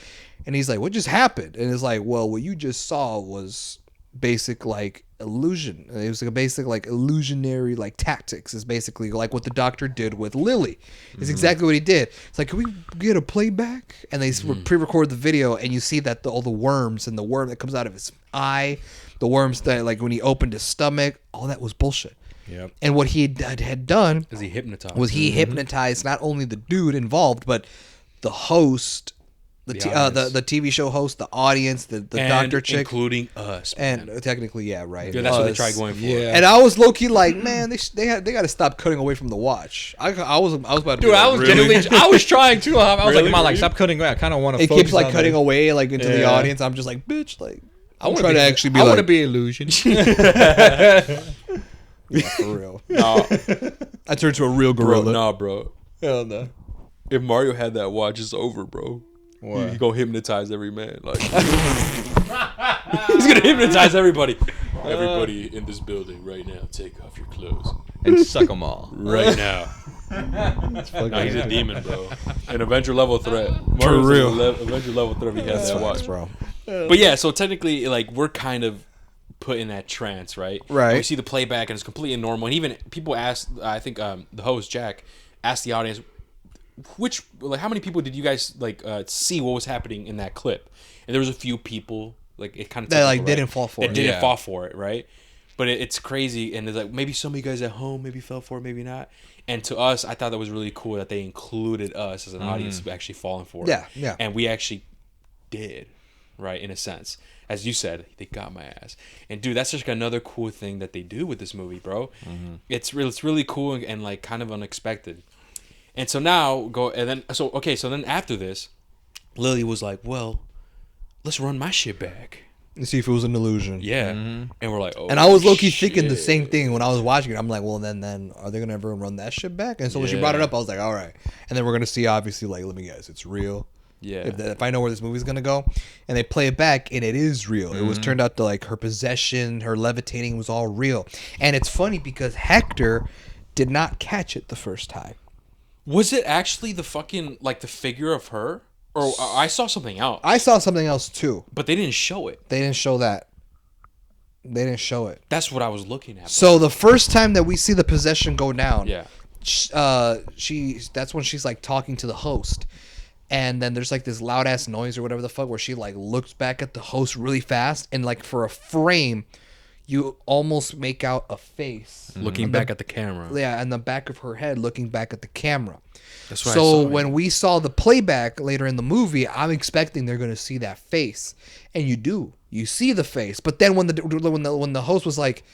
And he's like, what just happened? And it's like, well, what you just saw was basic like illusion. It was like a basic like illusionary like tactics. Is basically like what the doctor did with Lily. It's exactly what he did. It's like, can we get a playback? And they pre-record the video, and you see that all the worms and the worm that comes out of his eye, the worms that like when he opened his stomach, all that was bullshit. Yep. And what he had done was he hypnotized not only the dude involved, but the host, the TV show host, the audience, the doctor chick, including us, man. And technically, yeah, right. Yeah, that's what they tried going for. Yeah. And I was low key like, man, they got to stop cutting away from the watch. I was about to. Dude, I was really? genuinely, I was trying to. I was Really? like, stop cutting away. I kind of want to. It keeps like cutting away like into the audience. I'm just like, bitch, like. I want to be illusion. Yeah, for real. No, I turned to a real gorilla. Nah, bro. Hell no. If Mario had that watch, it's over, bro. He gonna hypnotize every man. Like he's gonna hypnotize everybody. Everybody in this building right now, take off your clothes and suck them all right now. Nah, he's a demon, bro. An Avenger level threat. For real. Avenger level threat. If he has that watch, bro. But yeah, so technically, like, we're kind of put in that trance, right? Right. And we see the playback, and it's completely normal. And even people asked, I think the host Jack asked the audience, how many people did you guys see what was happening in that clip? And there was a few people, like, it kind of that like didn't fall for it. That didn't fall for it, right? but it's crazy, and it's like maybe some of you guys at home maybe fell for it, maybe not. And to us, I thought that was really cool that they included us as an audience actually falling for it. Yeah, yeah. And we actually did, right, in a sense. As you said, they got my ass. And dude, that's just another cool thing that they do with this movie, bro. It's really cool and like kind of unexpected. And so now so then after this, Lily was like, well, let's run my shit back. And see if it was an illusion. Yeah. And we're like, oh. And I was low-key thinking the same thing when I was watching it. I'm like, well, then are they going to ever run that shit back? And so when she brought it up, I was like, all right. And then we're going to see, obviously, like, let me guess, it's real. Yeah. If I know where this movie's going to go. And they play it back, and it is real. It was turned out to, like, her possession, her levitating was all real. And it's funny because Hector did not catch it the first time. Was it actually the fucking, like, the figure of her? Or I saw something else. I saw something else, too. But they didn't show it. They didn't show that. They didn't show it. That's what I was looking at. So the first time that we see the possession go down, Yeah. That's when she's like talking to the host, and then there's like this loud ass noise or whatever the fuck where she like looks back at the host really fast, and like for a frame, you almost make out a face Looking back at the camera. Yeah, and the back of her head looking back at the camera. That's why So when we saw the playback later in the movie, I'm expecting they're going to see that face, and you do. You see the face, but then when the host was like,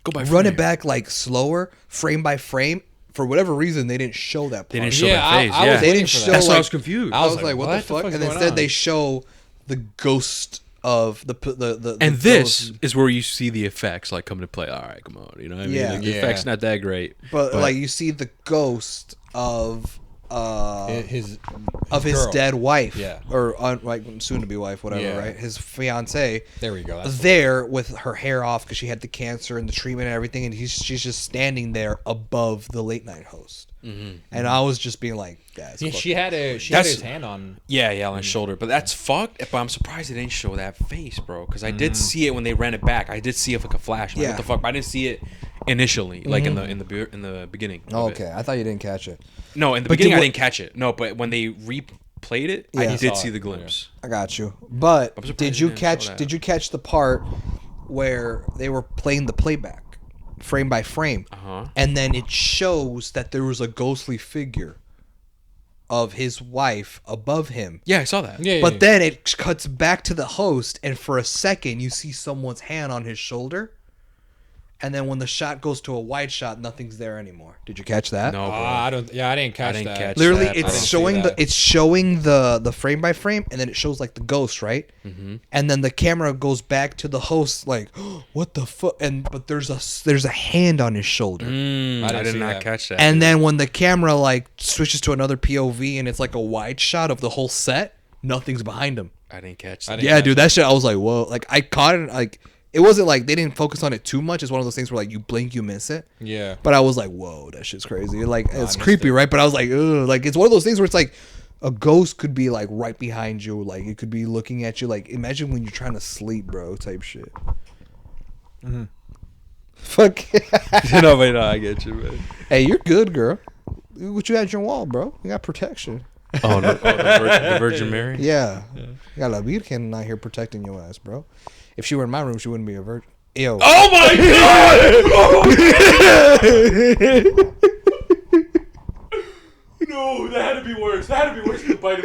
go by run frame. it back like slower, frame by frame. For whatever reason, they didn't show that part. They didn't show Yeah, that face. I yeah. was They waiting didn't for that. show. That's why I like, was confused. I was like, what the fuck? is And going instead, on? they show the ghost of the And this ghost. is where you see the effects like come into play. All right, come on, you know what I mean? Yeah. Like, the effects not that great. but like you see the ghost of his his girl. dead wife, Yeah. or like soon to be wife, whatever, Yeah. right? His fiance. There we go. That's There with her hair off because she had the cancer and the treatment and everything, and she's just standing there above the late night host. And I was just being like, "Guys, Yeah, she had his hand on. Yeah, on his shoulder. But that's fucked. But I'm surprised they didn't show that face, bro. Because I did see it when they ran it back. I did see it like a flash. Like, Yeah. what the fuck? But I didn't see it initially, like in the beginning. of it. okay, I thought you didn't catch it. No, in the But beginning I what- didn't catch it. No, but when they replayed it, Yeah. I I did saw see it. the glimpse. I got you. But I'm surprised did you you didn't show catch? that. Did you catch the part where they were playing the playback, frame by frame, and then it shows that there was a ghostly figure of his wife above him. Yeah, I saw that. Yeah, But then it cuts back to the host, and for a second you see someone's hand on his shoulder, and then when the shot goes to a wide shot, nothing's there anymore. Did you catch that? No, bro. I don't. Yeah, I didn't catch didn't that. catch Literally, that, bro. it's I didn't showing see the that. it's showing the frame by frame, and then it shows like the ghost, right? And then the camera goes back to the host, like, what the fuck? But there's a hand on his shoulder. I didn't did see not that. catch that. And then when the camera like switches to another POV and it's like a wide shot of the whole set, nothing's behind him. I didn't catch I that. didn't Yeah, catch dude, that shit. I was like, whoa! Like I caught it. Like it wasn't like they didn't focus on it too much. It's one of those things where like you blink, you miss it. Yeah. But I was like, whoa, that shit's crazy. Like it's missed creepy, it. right? But I was like, ugh. Like it's one of those things where it's like a ghost could be like right behind you. Like it could be looking at you. Like imagine when you're trying to sleep, bro. Type shit. Fuck. No, but no, I get you, man. Hey, you're good, girl. What you had your wall, bro? You got protection. Oh, no, the Virgin Mary? Yeah. You got La Virgen out here protecting your ass, bro. If she were in my room, she wouldn't be a virgin. Ew. Oh my god! No, that had to be worse. That had to be worse than the bite of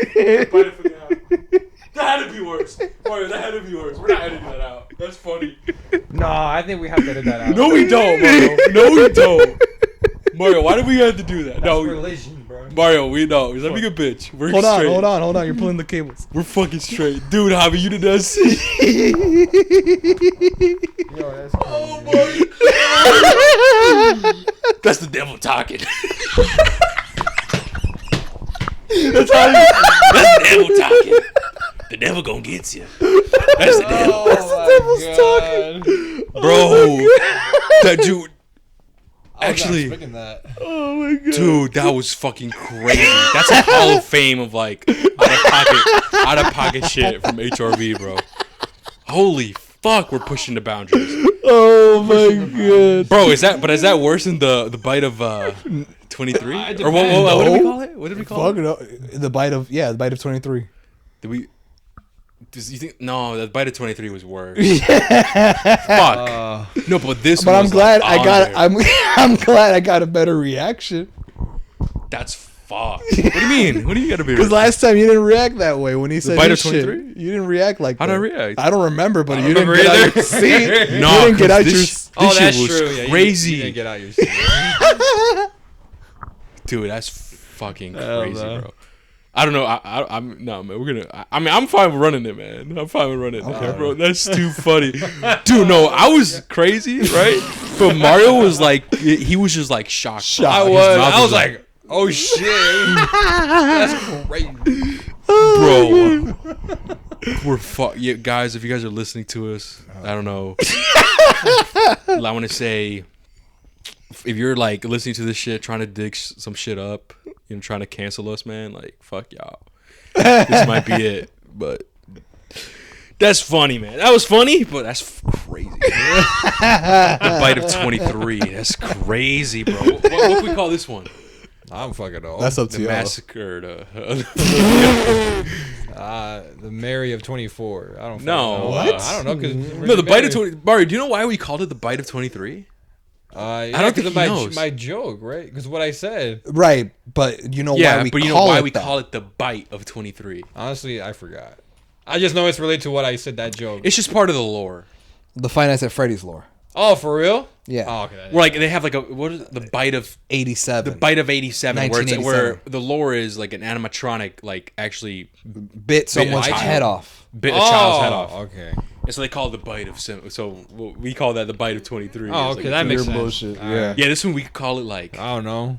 from the eye. That had to be worse. Mario, that had to be worse. We're not editing that out. That's funny. No, I think we have to edit that out. No, we don't, Mario. No, we don't. Mario, why did we have to do that? No, religion, bro. Mario, we know. He's having a bitch. We're Hold straight. on. You're pulling the cables. We're fucking straight. Dude, Javi, you did not see. Yo, that's cool. Oh my god. That's the devil talking. That's the devil talking. The devil gonna get you. That's the devil. Oh, devil's talking. Bro. That dude. Actually, That. Oh my god. dude, that was fucking crazy. That's a hall of fame of like out of pocket shit from HRV, bro. Holy fuck, we're pushing the boundaries. Oh my god. Bro, is that worse than the bite of 23? Or what did we call it? What did we call Fuck it? it up. The bite of 23. Did we Does you think no? The Bite of 23 was worse. Yeah. Fuck. No, but this. But one I'm was, glad like, I got. on there. I'm glad I got a better reaction. That's fucked. What do you mean? What do you got to be? Because last time you didn't react that way when he said Bite his of shit. 23? You didn't react like How'd that. I react? I don't remember, but I don't you didn't remember get out either. your seat. No, you didn't get 'cause out this your. sh- Oh, This that's shit was true. Yeah, crazy. You didn't get out your seat. Dude, that's fucking Hell crazy, no. bro. I don't know. I'm no man. We're gonna. I mean, I'm fine with running it, man. I'm fine with running it, Okay. bro. That's too funny, dude. No, I was crazy, right? But Mario was like, he was just like shocked. Shocked. I His was. mouth I was like, oh shit. That's crazy. bro, we're yeah, guys. If you guys are listening to us, I don't know. I want to say, if you're like listening to this shit, trying to dig some shit up, you know, trying to cancel us, man, like fuck y'all. This might be it, but that's funny, man. That was funny, but that's crazy. The Bite of 23. That's crazy, bro. What we call this one? I'm fucking old. That's up to The you. massacre. The Mary of 24. I don't. No, know. what? I don't know because No, the Bite of 20. Mario, do you know why we called it the Bite of 23? I don't think he knows. my joke, right? Because what I said. Right, but you know Yeah, why we but you know call why it we that. call it the Bite of 23? Honestly, I forgot. I just know it's related to what I said that joke. It's just part of the lore. the Five Nights at Freddy's lore. Oh, for real? Yeah. Oh, okay. Where like they have like a what is it? The Bite of 87. the Bite of 87, where it's, 1987. where the lore is like an animatronic, like actually bit someone's a head off. bit a child's head off. Okay. And so they call it the Bite of so we call that the Bite of 23. Oh, It's okay. like- That makes Pure sense. bullshit. All Yeah. right. yeah, this one we could call it like I don't know.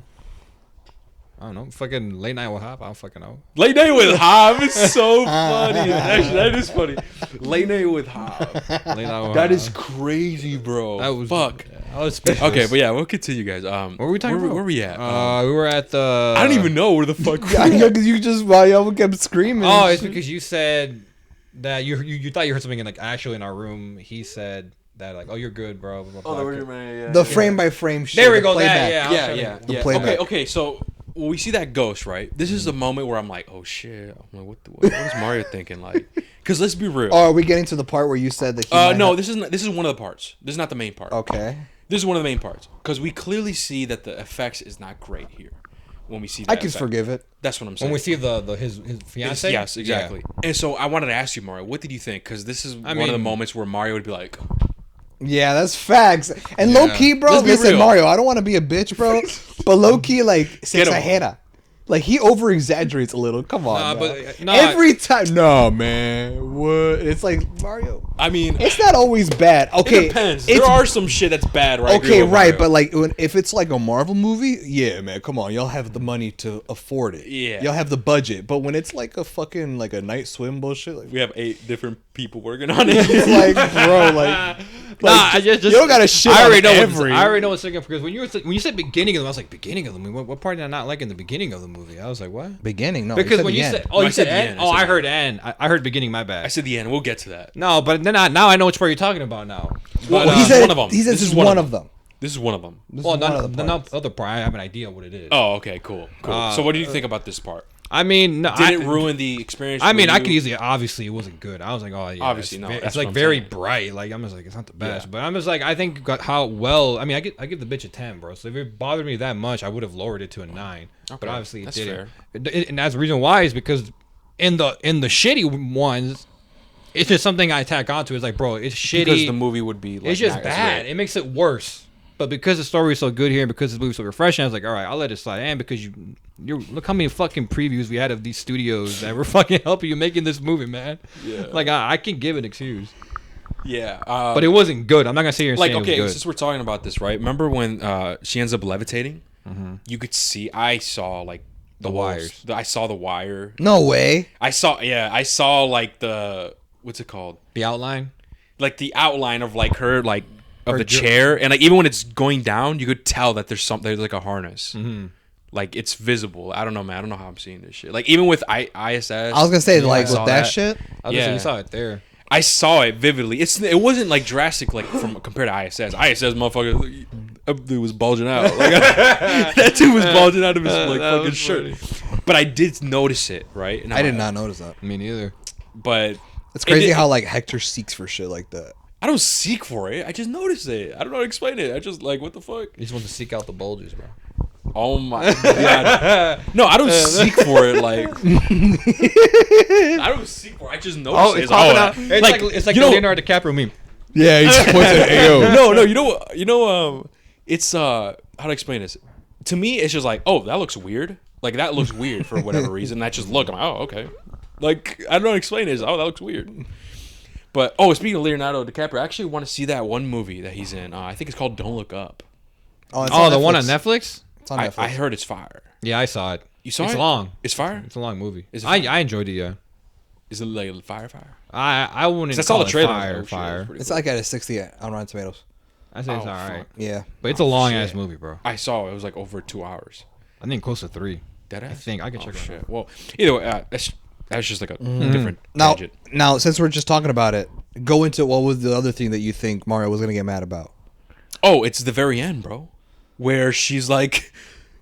Fucking late night with Hop. I don't fucking know. Late Night with Hob. It's so funny. Actually, that is funny. Late Night with Hob. Late night with That Hop. is crazy, bro. That was fuck. I was speechless. Okay, but yeah, we'll continue, guys. What were we talking about? Where were we at? We were at the. I don't even know where the fuck. Yeah, because you just while y'all kept screaming. Oh, and it's shit. because you said that you thought you heard something in like actually in our room. He said that like, oh, you're good, bro. Blah, blah, blah. the frame by frame shit. There we the go. That, playback. yeah, Yeah, yeah. yeah. playback. Okay. So when we see that ghost, right? This is the moment where I'm like, oh shit. I'm like, what is Mario thinking? Like, because let's be real. Oh, are we getting to the part where you said that? He might No, have- this is one of the parts. This is not the main part. Okay. This is one of the main parts because we clearly see that the effects is not great here. When we see, that I can effect. forgive it. That's what I'm saying. When we see the his fiance. Yes, exactly. And so I wanted to ask you, Mario, what did you think? Because this is one of the mean- moments where Mario would be like, Yeah, that's facts. And Yeah. low key, bro. Let's be Listen, real. Mario, I don't want to be a bitch, bro. But low key, like, Get him. exagera. Like he over exaggerates a little. Come on, Nah, bro. but, nah, every time. No, man. What? It's like Mario. I mean, It's not always bad. Okay, it depends. It's There are some shit that's bad, right? okay, right, but like if it's like a Marvel movie, yeah, man, come on, y'all have the money to afford it. Yeah. y'all have the budget. But when it's like a fucking like a night swim bullshit, like we have 8 different people working on it. it's like, bro, like, Nah, I just you don't gotta shit. I already on know. every. I already know what's thinking because when you said beginning of the movie, I was like beginning of the movie. What part did I not like in the beginning of the movie? I was like, what? beginning. No, Because said when the you end. said, No, I you said said the end. end. I Oh, said I the heard end. I heard beginning. My I bad. said the end. We'll get to that. No, but then now I know which part you're talking about now. Well, But, he this is said one of them. He says This this is is one one of of them. This is one of them. This well, is one of the parts. other part, I have an idea what it is. Oh, okay, cool. So what did you think about this part? I mean, no, Did it ruin the experience? I for mean, I you? could easily. Obviously, it wasn't good. I was like, oh yeah, Obviously, it's no, ve- that's It's what like I'm very saying. bright. Like I'm just like, it's not the best, Yeah. but I'm just like, I think how well. I mean, I give the bitch a 10, bro. So if it bothered me that much, I would have lowered it to a 9. But Okay, obviously, it that's didn't. And that's the reason why is because in the shitty ones, it's just something I tack onto. It's like, bro, it's shitty. Because the movie would be like It's just not as bad. great. It makes it worse. But because the story is so good here, and because the movie's so refreshing, I was like, all right, I'll let it slide. And because you look how many fucking previews we had of these studios that were fucking helping you making this movie, man. Yeah. Like I can give an excuse, Yeah, but it wasn't good. I'm not gonna sit here and like say okay, it was since good. we're talking about this, right? Remember when she ends up levitating? Mm-hmm. You could see. I saw like The walls. wires. I saw the wire. No way. I saw like the what's it called? The outline. Like the outline of like her like of Her the ju- chair, and like even when it's going down, you could tell that there's like a harness. Mm-hmm. Like it's visible. I don't know, man. I don't know how I'm seeing this shit. Like even with ISS. I was gonna say like saw with that shit. I was Yeah. you saw it there. I saw it vividly. It wasn't like drastic like from compared to ISS. ISS motherfucker, dude was bulging out. Like, that dude was bulging out of his like That fucking was shirt. But I did notice it, right? And I I'm did like, not notice that. Me neither. But It's crazy it- how like Hector seeks for shit like that. I don't seek for it. I just notice it. I don't know how to explain it. I just like, what the fuck? You just want to seek out the bulges, bro. Oh my god. No, I don't seek for it. Like, I don't seek for it. I just notice Oh, it. it's popping out. Like, It's like you the know- Leonardo DiCaprio meme. Yeah, he just points at AO. No, it's how to explain this. To me, it's just like, oh, that looks weird. Like, that looks weird for whatever reason. I just look, I'm like, oh, okay. Like, I don't know how to explain it. It's, oh, that looks weird. But, speaking of Leonardo DiCaprio, I actually want to see that one movie that he's in. I think it's called Don't Look Up. It's Oh, the one on Netflix? It's on Netflix. I heard it's fire. Yeah, I saw it. You saw It's it? long. It's fire? It's a long movie. Is it I fire? I enjoyed it. Yeah. Is it like fire? I wouldn't. That's call all the it trailer. Fire. Oh, shit, Fire. that's pretty It's cool. like at a 60 on Rotten Tomatoes. I say it's Oh, all right, fuck. Yeah. but it's a long shit. ass movie, bro. I saw it was like over 2 hours. I think close to 3. Dead I ass? think I can Oh, check it shit. out. Well, either way, that's just like a different Now, tangent. now, since we're just talking about it, go into what was the other thing that you think Mario was gonna get mad about? Oh, it's the very end, bro, where she's like,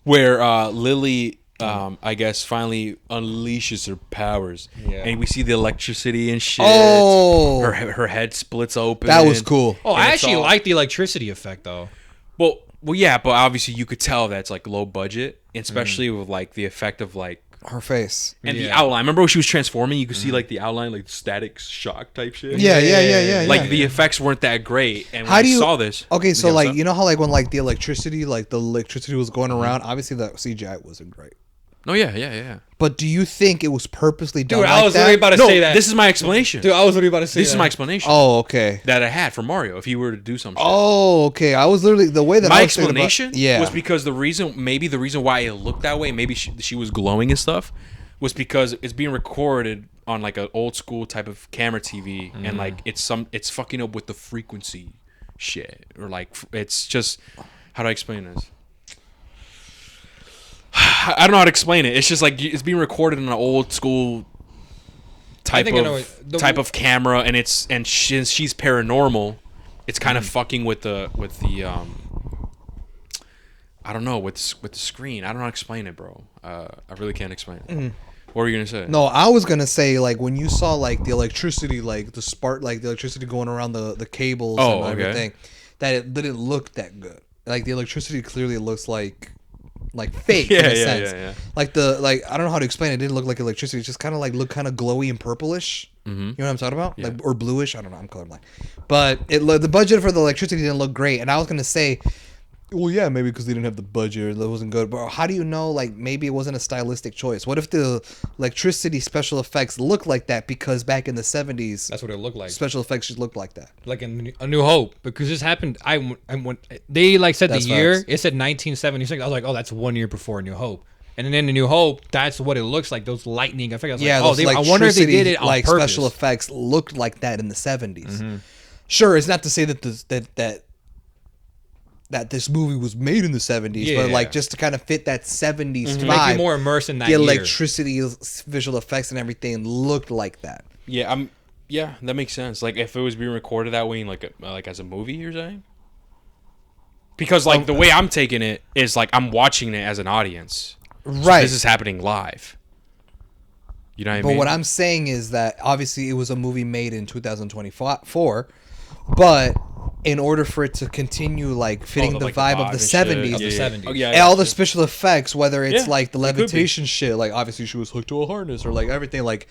where Lily, I guess, finally unleashes her powers, Yeah. and we see the electricity and shit. Oh. her head splits open. That was cool. Oh, And I it's actually all- like the electricity effect though. Well, yeah, but obviously you could tell that's like low budget, especially with like the effect of like Her face. and the Yeah. outline. Remember when she was transforming? You could see like the outline, like static shock type shit. Yeah. Like the effects weren't that great, and when How do I you saw this? Okay, so Yeah, what's like up? you know how like when like the electricity was going around. Obviously, the CGI wasn't great. No, yeah. But do you think it was purposely done Dude, like I was that? literally about to No, say that. this is my explanation. Dude, I was literally about to say This is that. my explanation Oh, okay. that I had for Mario if he were to do some shit. Oh, okay. I was literally the way that My I was thinking about- explanation yeah. was because the reason why it looked that way, maybe she was glowing and stuff, was because it's being recorded on like an old school type of camera TV, and like it's fucking up with the frequency shit, or like it's just, how do I explain this? I don't know how to explain it. It's just like it's being recorded on an old school type think I know type it. of camera, and she's paranormal. It's kind of fucking with the I don't know, with the screen. I don't know how to explain it, bro. I really can't explain it. What were you gonna say? No, I was gonna say like when you saw like the electricity, like the spark, like the electricity going around the cables Oh, and okay. everything, that it didn't look that good. Like the electricity clearly looks like fake in a sense. yeah. Like I don't know how to explain it. It didn't look like electricity. It just kind of like looked kind of glowy and purplish. You know what I'm talking about? Yeah. Like or bluish. I don't know. I'm colorblind. But the budget for the electricity didn't look great. And I was gonna say, well, yeah, maybe because they didn't have the budget or that wasn't good. But how do you know? Like maybe it wasn't a stylistic choice. What if the electricity special effects look like that because back in the 70s, That's what it looked like. special effects just looked like that? Like in A New Hope, because this happened. I when they like said That's the year, facts. it said 1976. I was like, oh, that's 1 year before A New Hope. And then in A New Hope, that's what it looks like. Those lightning effects. I was Yeah, like, oh, those I wonder if they did electricity, it on like purpose. special effects looked like that in the 70s. Sure, it's not to say that this movie was made in the 70s, but Yeah. like just to kind of fit that 70s to make vibe. you more immersed in that the year. electricity, visual effects, and everything looked like that. Yeah, yeah, that makes sense. Like if it was being recorded that way, in like as a movie, you're saying? Because like the way I'm taking it is like I'm watching it as an audience. So Right. this is happening live. You know what I But mean? what I'm saying is that obviously it was a movie made in 2024, but in order for it to continue like fitting the like, vibe of the and shit. 70s, Of the 70s. Oh, yeah, and all the yeah. special effects, whether it's Yeah, like the it could be. levitation shit, like obviously she was hooked to a harness or like everything, like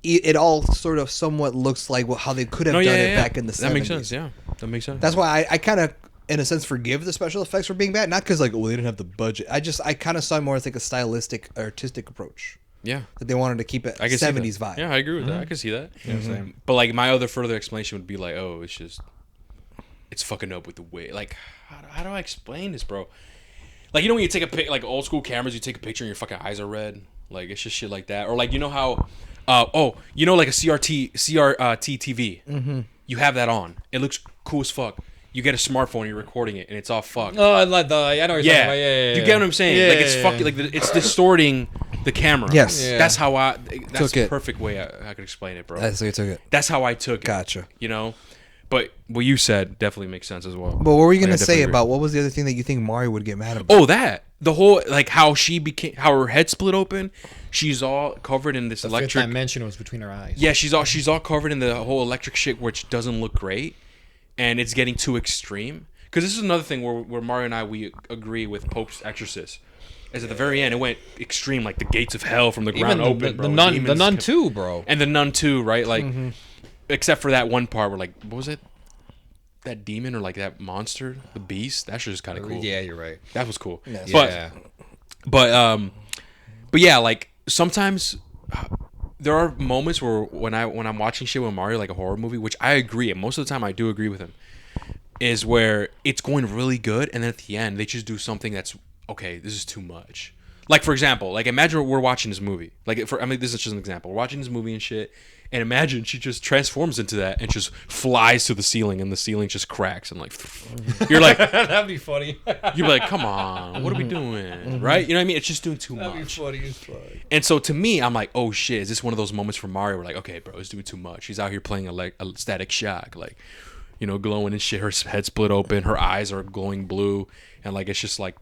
it all sort of somewhat looks like how they could have No, done yeah, it yeah. back in the 70s. That makes sense. Yeah, that makes sense. That's why I kind of, in a sense, forgive the special effects for being bad. Not because like, well, they didn't have the budget. I kind of saw it more as like a stylistic, artistic approach yeah. that they wanted to keep it I can see that. 70s vibe. Yeah, I agree with that. I can see that. same. But like my other further explanation would be like, oh, it's fucking up with the way. Like, how do I explain this, bro? Like, you know when you take a pic, like old school cameras, you take a picture and your fucking eyes are red. Like it's just shit like that. Or like you know how, like a CRT TV. Mm-hmm. You have that on. It looks cool as fuck. You get a smartphone, you're recording it, and it's all fucked. Oh, I like the. I know what you're Yeah. talking about. Yeah. You get what I'm saying? Yeah, like it's yeah, fucking like it's distorting the camera. Yes. Yeah. That's how that's Took the it. perfect way I could explain it, bro. That's how you took it. That's how I took it. Gotcha. You know, But what you said definitely makes sense as well. But what were you Like, I gonna say definitely agree. about what was the other thing that you think Mario would get mad about? Oh, that the whole like how her head split open. She's all covered in this Fifth electric. dimension was between her eyes. Yeah, she's all covered in the whole electric shit, which doesn't look great, and it's getting too extreme. Because this is another thing where Mario and I we agree with Pope's Exorcist. Is at the very end it went extreme, like the gates of hell from the ground Even open. the bro. nun, Demons the nun too, bro. and the nun too, right? Like, except for that one part where like, what was it? That demon or like that monster, the beast. That shit was kind of cool. Yeah, you're right. That was cool. Yeah. But yeah, like sometimes there are moments where when I'm watching shit with Mario, like a horror movie, which I agree, and most of the time I do agree with him, is where it's going really good, and then at the end they just do something that's okay. This is too much. Like for example, like imagine we're watching this movie. Like this is just an example. We're watching this movie and shit. And imagine she just transforms into that and just flies to the ceiling, and the ceiling just cracks, and like you're like That'd be funny. you're like, come on, what are we doing, right? You know what I mean? It's just doing too much. funny as fuck. And so to me, I'm like, oh shit, is this one of those moments for Mario? Where like, okay, bro, it's doing too much. He's out here playing a Static Shock, like, you know, glowing and shit. Her head split open, her eyes are glowing blue, and like it's just like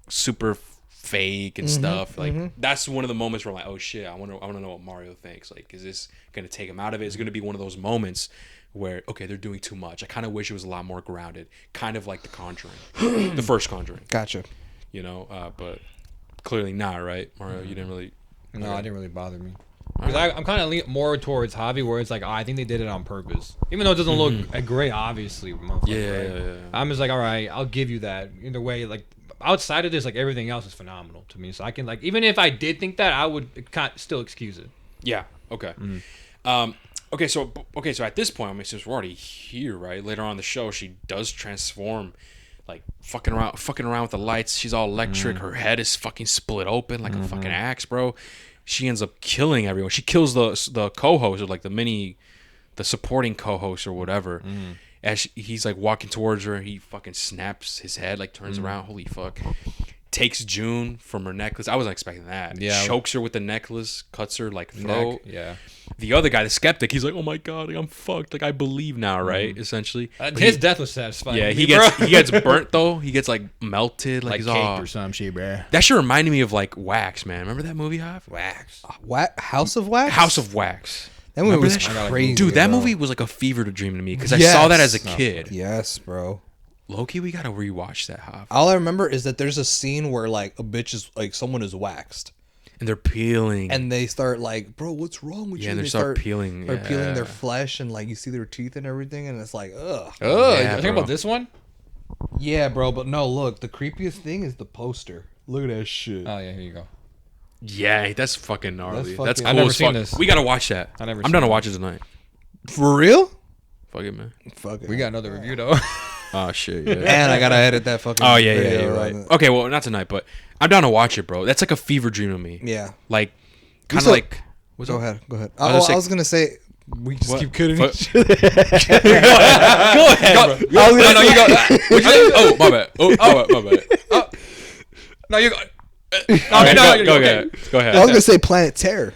super fake and stuff. Like that's one of the moments where I'm like, oh shit, I want to know what Mario thinks. Like, is this gonna take him out of it? Is it gonna be one of those moments where okay, they're doing too much? I kind of wish it was a lot more grounded, kind of like The Conjuring, the first Conjuring. Gotcha. You know, but clearly not, right, Mario? You didn't really. No, it didn't really bother me. Because I'm kind of more towards Javi, where it's like, oh, I think they did it on purpose. Even though it doesn't look great, obviously. Yeah. I'm just like, all right, I'll give you that. Either way, like, outside of this, like, everything else is phenomenal to me. So I can, like, even if I did think that, I would still excuse it. Yeah. Okay. Okay. So at this point, I mean, since we're already here, right? Later on in the show, she does transform, like fucking around with the lights. She's all electric. Her head is fucking split open like a fucking axe, bro. She ends up killing everyone. She kills the co-host or like the supporting co-host or whatever. As he's like walking towards her, he fucking snaps his head, like turns around. Holy fuck. Takes June from her necklace. I wasn't expecting that. Yeah. Chokes her with the necklace, cuts her like throat. Yeah. The other guy, the skeptic, he's like, oh my god, like, I'm fucked. Like I believe now, right? Essentially. His death was satisfying. Yeah, to he me, bro. gets burnt though. He gets like melted, like like he's cake all. or some shit, bruh. That shit reminded me of like Wax, man. Remember that movie, Hav? Wax. House of Wax. House of Wax. That movie Remember was that shit? crazy, Dude, that bro. movie was like a fever dream to me because I saw that as a Yes. kid. Yes, bro. Loki, we gotta rewatch that, Hav. All I remember is that there's a scene where like a bitch is like someone is waxed, And they're peeling. and they start like, bro, what's wrong with you? Yeah, and And they start peeling, They're peeling yeah. their flesh, and like you see their teeth and everything, and it's like, ugh. Oh, Yeah, you think bro. about this one? Yeah, bro. But no, look, the creepiest thing is the poster. Look at that shit. Oh yeah, here you go. Yeah, that's fucking gnarly. That's That's fucking- cool I've never as seen fuck. this. We gotta watch that. I never I'm seen down to it. watch it tonight. For real? Fuck it, man. Fuck it. We got another review though. Oh shit. Yeah. And I gotta edit that fucking. Oh yeah, video you're on right. it. Okay, well not tonight, but I'm down to watch it, bro. That's like a fever dream of me. Yeah. Like, kind of still- like. What's Go up? ahead. Go ahead. I was I was gonna say we just What? keep cutting What? each other. Go ahead, bro. I was gonna No, you say- go. What'd you say? Oh, my bad. Oh, my bad. No, you go. Okay, no, go okay. ahead. Go ahead. I was gonna say Planet Terror.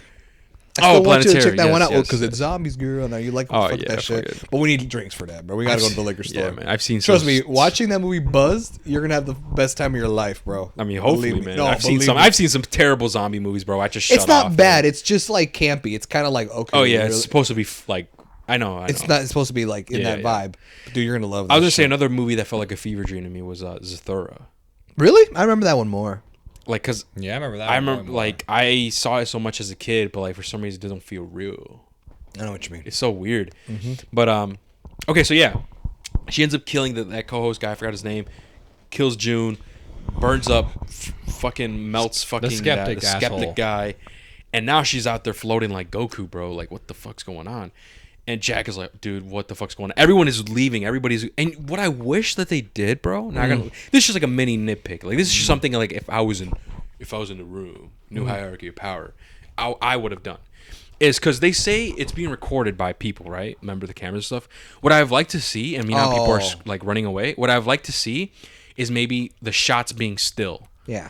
I Oh, still want you to Planet check that Terror, one out yes, because yes. it's zombies, girl. Now you like Oh, fuck yeah, that fuck shit, it. but we need drinks for that, bro. We gotta go to the liquor store. Yeah, man. I've seen. Trust some- me, watching that movie Buzzed, you're gonna have the best time of your life, bro. I mean, hopefully, Believe me. man. No, I've seen believe some. me. I've seen some terrible zombie movies, bro. I just shut It's not off, bad. man. It's just like campy. It's kind of like okay. Oh yeah, really- it's supposed to be like. I know. It's not. It's supposed to be like in Yeah, that yeah. vibe. Dude, you're gonna love. I was this gonna say shit. another movie that felt like a fever dream to me was Zathura. Really? I remember that one more. Like, cause Yeah, I remember that. I one remember more. like I saw it so much as a kid, but like for some reason it doesn't feel real. I know what you mean. It's so weird. But okay, so yeah, she ends up killing that co-host guy. I forgot his name. Kills June, burns up, fucking melts fucking skeptic the skeptic asshole. guy, and now she's out there floating like Goku, bro. Like what the fuck's going on? And Jack is like, dude, what the fuck's going on? Everyone is leaving. Everybody's and what I wish that they did, bro. Not gonna. This is just like a mini nitpick. Like this is just something like if I was in the room, new hierarchy of power, I would have done. Is because they say it's being recorded by people, right? Remember the cameras and stuff. What I've liked to see, and meanwhile people are Oh. like running away. What I've liked to see is maybe the shots being still Yeah.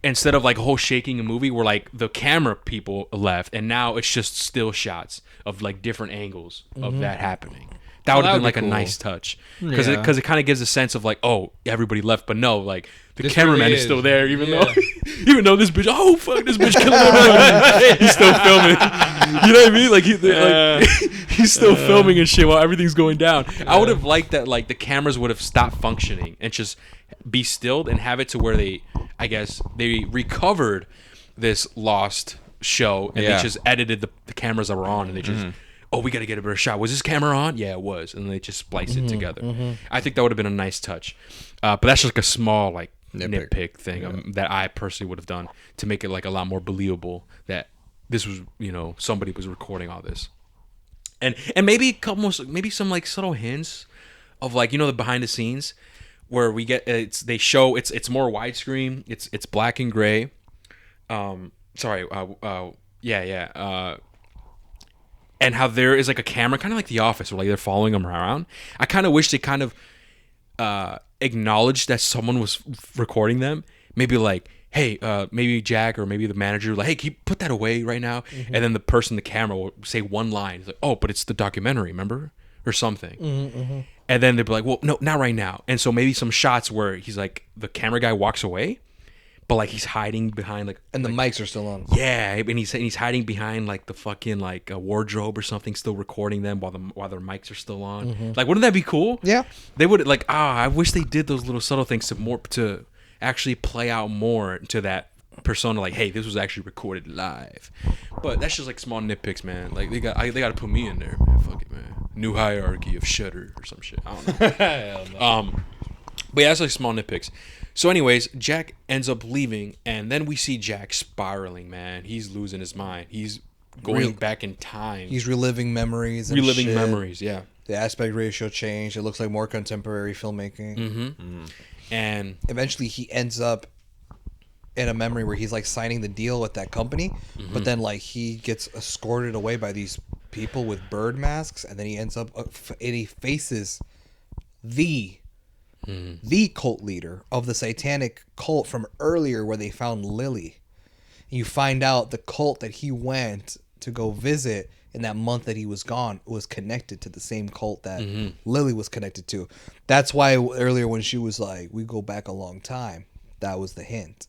instead of like a whole shaking a movie where like the camera people left and now it's just still shots of like different angles of that happening. That would have that'd been be like a cool. nice touch because Yeah. it kind of gives a sense of like, oh, everybody left, but no, like the This cameraman really is still is. there, even Yeah. though this bitch, oh fuck, this bitch killing everyone. He's still filming. You know what I mean? Like he's still filming and shit while everything's going down. I would have liked that like the cameras would have stopped functioning and just be stilled and have it to where they recovered this lost show and they just edited the cameras that were on and they just oh, we got to get a better shot. Was this camera on? Yeah, it was. And they just spliced it together. I think that would have been a nice touch. But that's just like a small like nitpick thing that I personally would have done to make it like a lot more believable that this was, somebody was recording all this. And maybe maybe some like subtle hints of like, the behind the scenes where we get it's more widescreen. It's black and gray. And how there is like a camera, kind of like The Office, where like they're following them around. I kind of wish they kind of acknowledged that someone was recording them. Maybe like, hey, maybe Jack or maybe the manager, like, hey, can you put that away right now? And then the person, the camera, will say one line, it's like, oh, but it's the documentary, remember, or something. And then they'd be like, well, no, not right now. And so maybe some shots where he's like, the camera guy walks away, but like he's hiding behind like, and the mics are still on. yeah, and he's hiding behind like the fucking like a wardrobe or something, still recording them while their mics are still on. Like, wouldn't that be cool? Yeah, they would like. I wish they did those little subtle things to actually play out more to that persona. Like, hey, this was actually recorded live. But that's just like small nitpicks, man. Like they got to put me in there, man. Fuck it, man. New hierarchy of Shutter or some shit. I don't know. Hell no. But yeah, that's like small nitpicks. So anyways, Jack ends up leaving, and then we see Jack spiraling, man. He's losing his mind. He's going back in time. he's reliving memories. And shit. Memories, yeah. The aspect ratio changed. It looks like more contemporary filmmaking. And Eventually, he ends up in a memory where he's like signing the deal with that company, but then like he gets escorted away by these people with bird masks, and then he ends up and he faces the cult leader of the satanic cult from earlier where they found Lily. And you find out the cult that he went to go visit in that month that he was gone was connected to the same cult that Lily was connected to. That's why earlier when she was like, we go back a long time, that was the hint.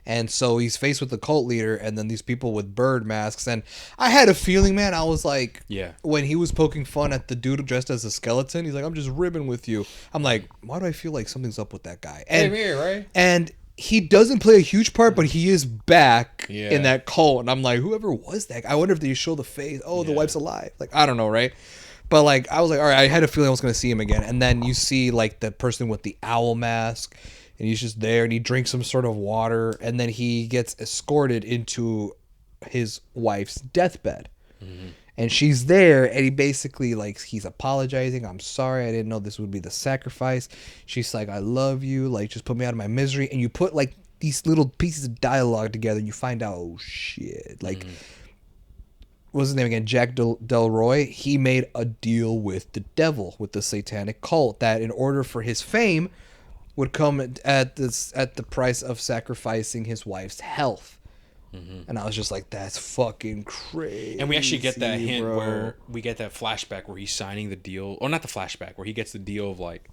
And so he's faced with the cult leader and then these people with bird masks. And I had a feeling, man, I was like, when he was poking fun at the dude dressed as a skeleton, he's like, I'm just ribbing with you. I'm like, why do I feel like something's up with that guy? And, Same here, right? And he doesn't play a huge part, but he is back in that cult. And I'm like, whoever was that guy? I wonder if they show the face. Oh, the wife's alive. Like, I don't know, right? But like, I was like, all right, I had a feeling I was going to see him again. And then you see like the person with the owl mask. And he's just there, and he drinks some sort of water, and then he gets escorted into his wife's deathbed. And she's there, and he basically, like, he's apologizing. I'm sorry, I didn't know this would be the sacrifice. She's like, I love you, like, just put me out of my misery. And you put, like, these little pieces of dialogue together, and you find out, oh, shit. Like, what's his name again? Jack Delroy. He made a deal with the devil, with the satanic cult, that in order for his fame would come at the price of sacrificing his wife's health. And I was just like, that's fucking crazy. we actually get that hint where we get that flashback where he's signing the deal, or not the flashback, where he gets the deal of like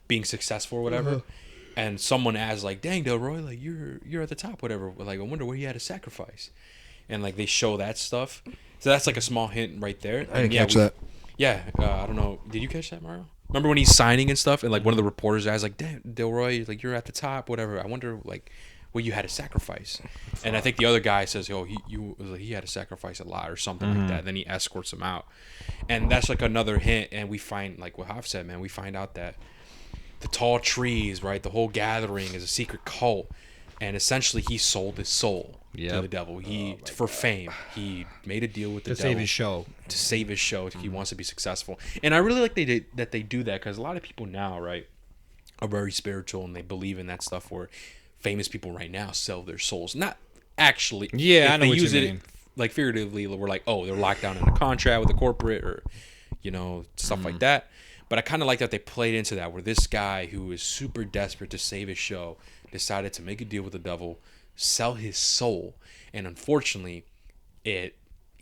being successful or whatever. And someone asks like, dang, Delroy, like you're at the top, whatever. Like, I wonder what he had to sacrifice. And like they show that stuff. So that's like a small hint right there. I didn't catch that. Yeah, I don't know. Did you catch that, Mario? Remember when he's signing and stuff, and like one of the reporters asked, like, "Damn, Delroy, like you're at the top, whatever. I wonder, like, what you had to sacrifice." And I think the other guy says, "Oh, he had to sacrifice a lot or something like that." And then he escorts him out, and that's like another hint. And we find, like what Hoff said, man, we find out that the tall trees, right, the whole gathering is a secret cult, and essentially he sold his soul to the devil. For fame, he made a deal with the devil to save his show. To save his show, if he wants to be successful. And I really like that they do that, because a lot of people now, right, are very spiritual and they believe in that stuff. Where famous people right now sell their souls, not actually. Yeah, I know they what use you it mean. like figuratively. We're like, oh, they're locked down in a contract with a corporate, or stuff like that. But I kind of like that they played into that, where this guy who is super desperate to save his show decided to make a deal with the devil, sell his soul, and unfortunately,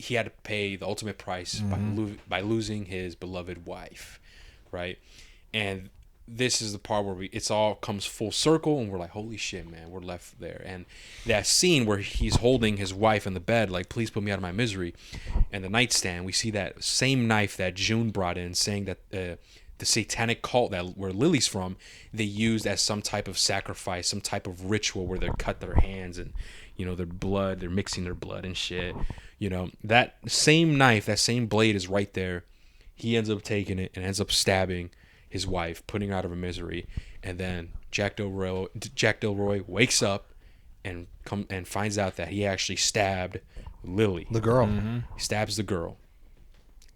he had to pay the ultimate price by losing his beloved wife, right? And this is the part where it's all comes full circle, and we're like, holy shit, man, we're left there. And that scene where he's holding his wife in the bed, like, please put me out of my misery, and the nightstand, we see that same knife that June brought in, saying that the satanic cult that where Lily's from, they used as some type of sacrifice, some type of ritual where they cut their hands and, you know, their blood, they're mixing their blood and shit. You know, that same knife, that same blade is right there. He ends up taking it and ends up stabbing his wife, putting her out of her misery. And then Jack Delroy wakes up and finds out that he actually stabbed Lily, The girl. He stabs the girl,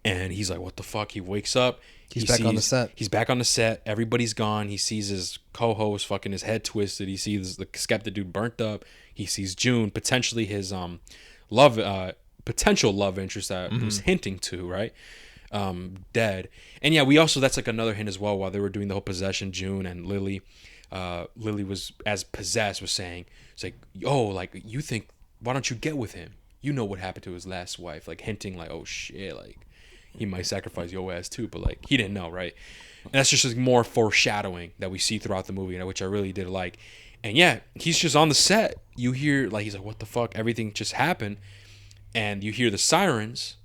and he's like, what the fuck? He wakes up. He's back on the set. He's back on the set. Everybody's gone. He sees his co-host fucking his head twisted. He sees the skeptic dude burnt up. He sees June, potentially his potential love interest that he was hinting to, right? Dead. And yeah, we also, that's like another hint as well. While they were doing the whole possession, June and Lily was, as possessed, was saying, it's like, oh, like, you think, why don't you get with him? You know what happened to his last wife, like hinting like, oh shit, like he might sacrifice your ass too, but like he didn't know, right? And that's just like more foreshadowing that we see throughout the movie, which I really did like. And yeah, he's just on the set. You hear, like, he's like, what the fuck? Everything just happened. And you hear the sirens,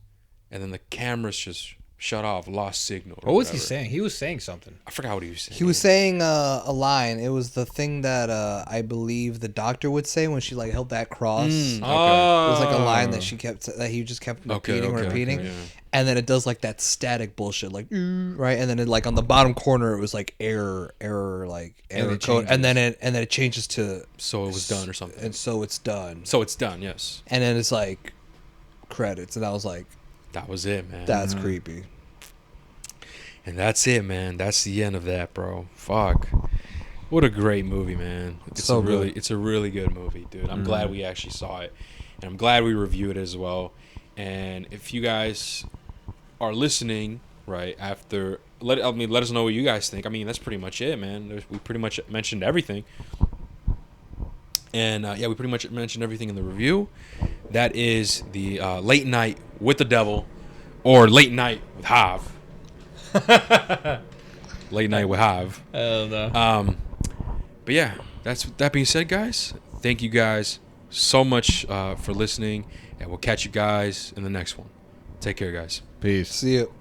and then the cameras just shut off, lost signal. What was he saying? He was saying something. I forgot what he was saying. He was saying a line. It was the thing that I believe the doctor would say when she like held that cross. Okay. It was like a line that he just kept repeating. Yeah. And then it does like that static bullshit, like right, and then it, like on the bottom corner it was like error, like error code, and then it changes to So it was done or something. and so it's done, So it's done, yes. and then it's like credits, and I was like, That was it, man. that's creepy. And that's it, man. That's the end of that, bro. Fuck. What a great movie, man. It's So it's a really good movie, dude. I'm glad we actually saw it. And I'm glad we reviewed it as well. And if you guys are listening, right, after let us know what you guys think. I mean, that's pretty much it, man. We pretty much mentioned everything. And yeah, we pretty much mentioned everything in the review. That is the Late Night with the Devil, or Late Night with Hav. Late Night with Hav. Hell no. But yeah, that being said, guys, thank you guys so much for listening, and we'll catch you guys in the next one. Take care, guys. Peace. See you.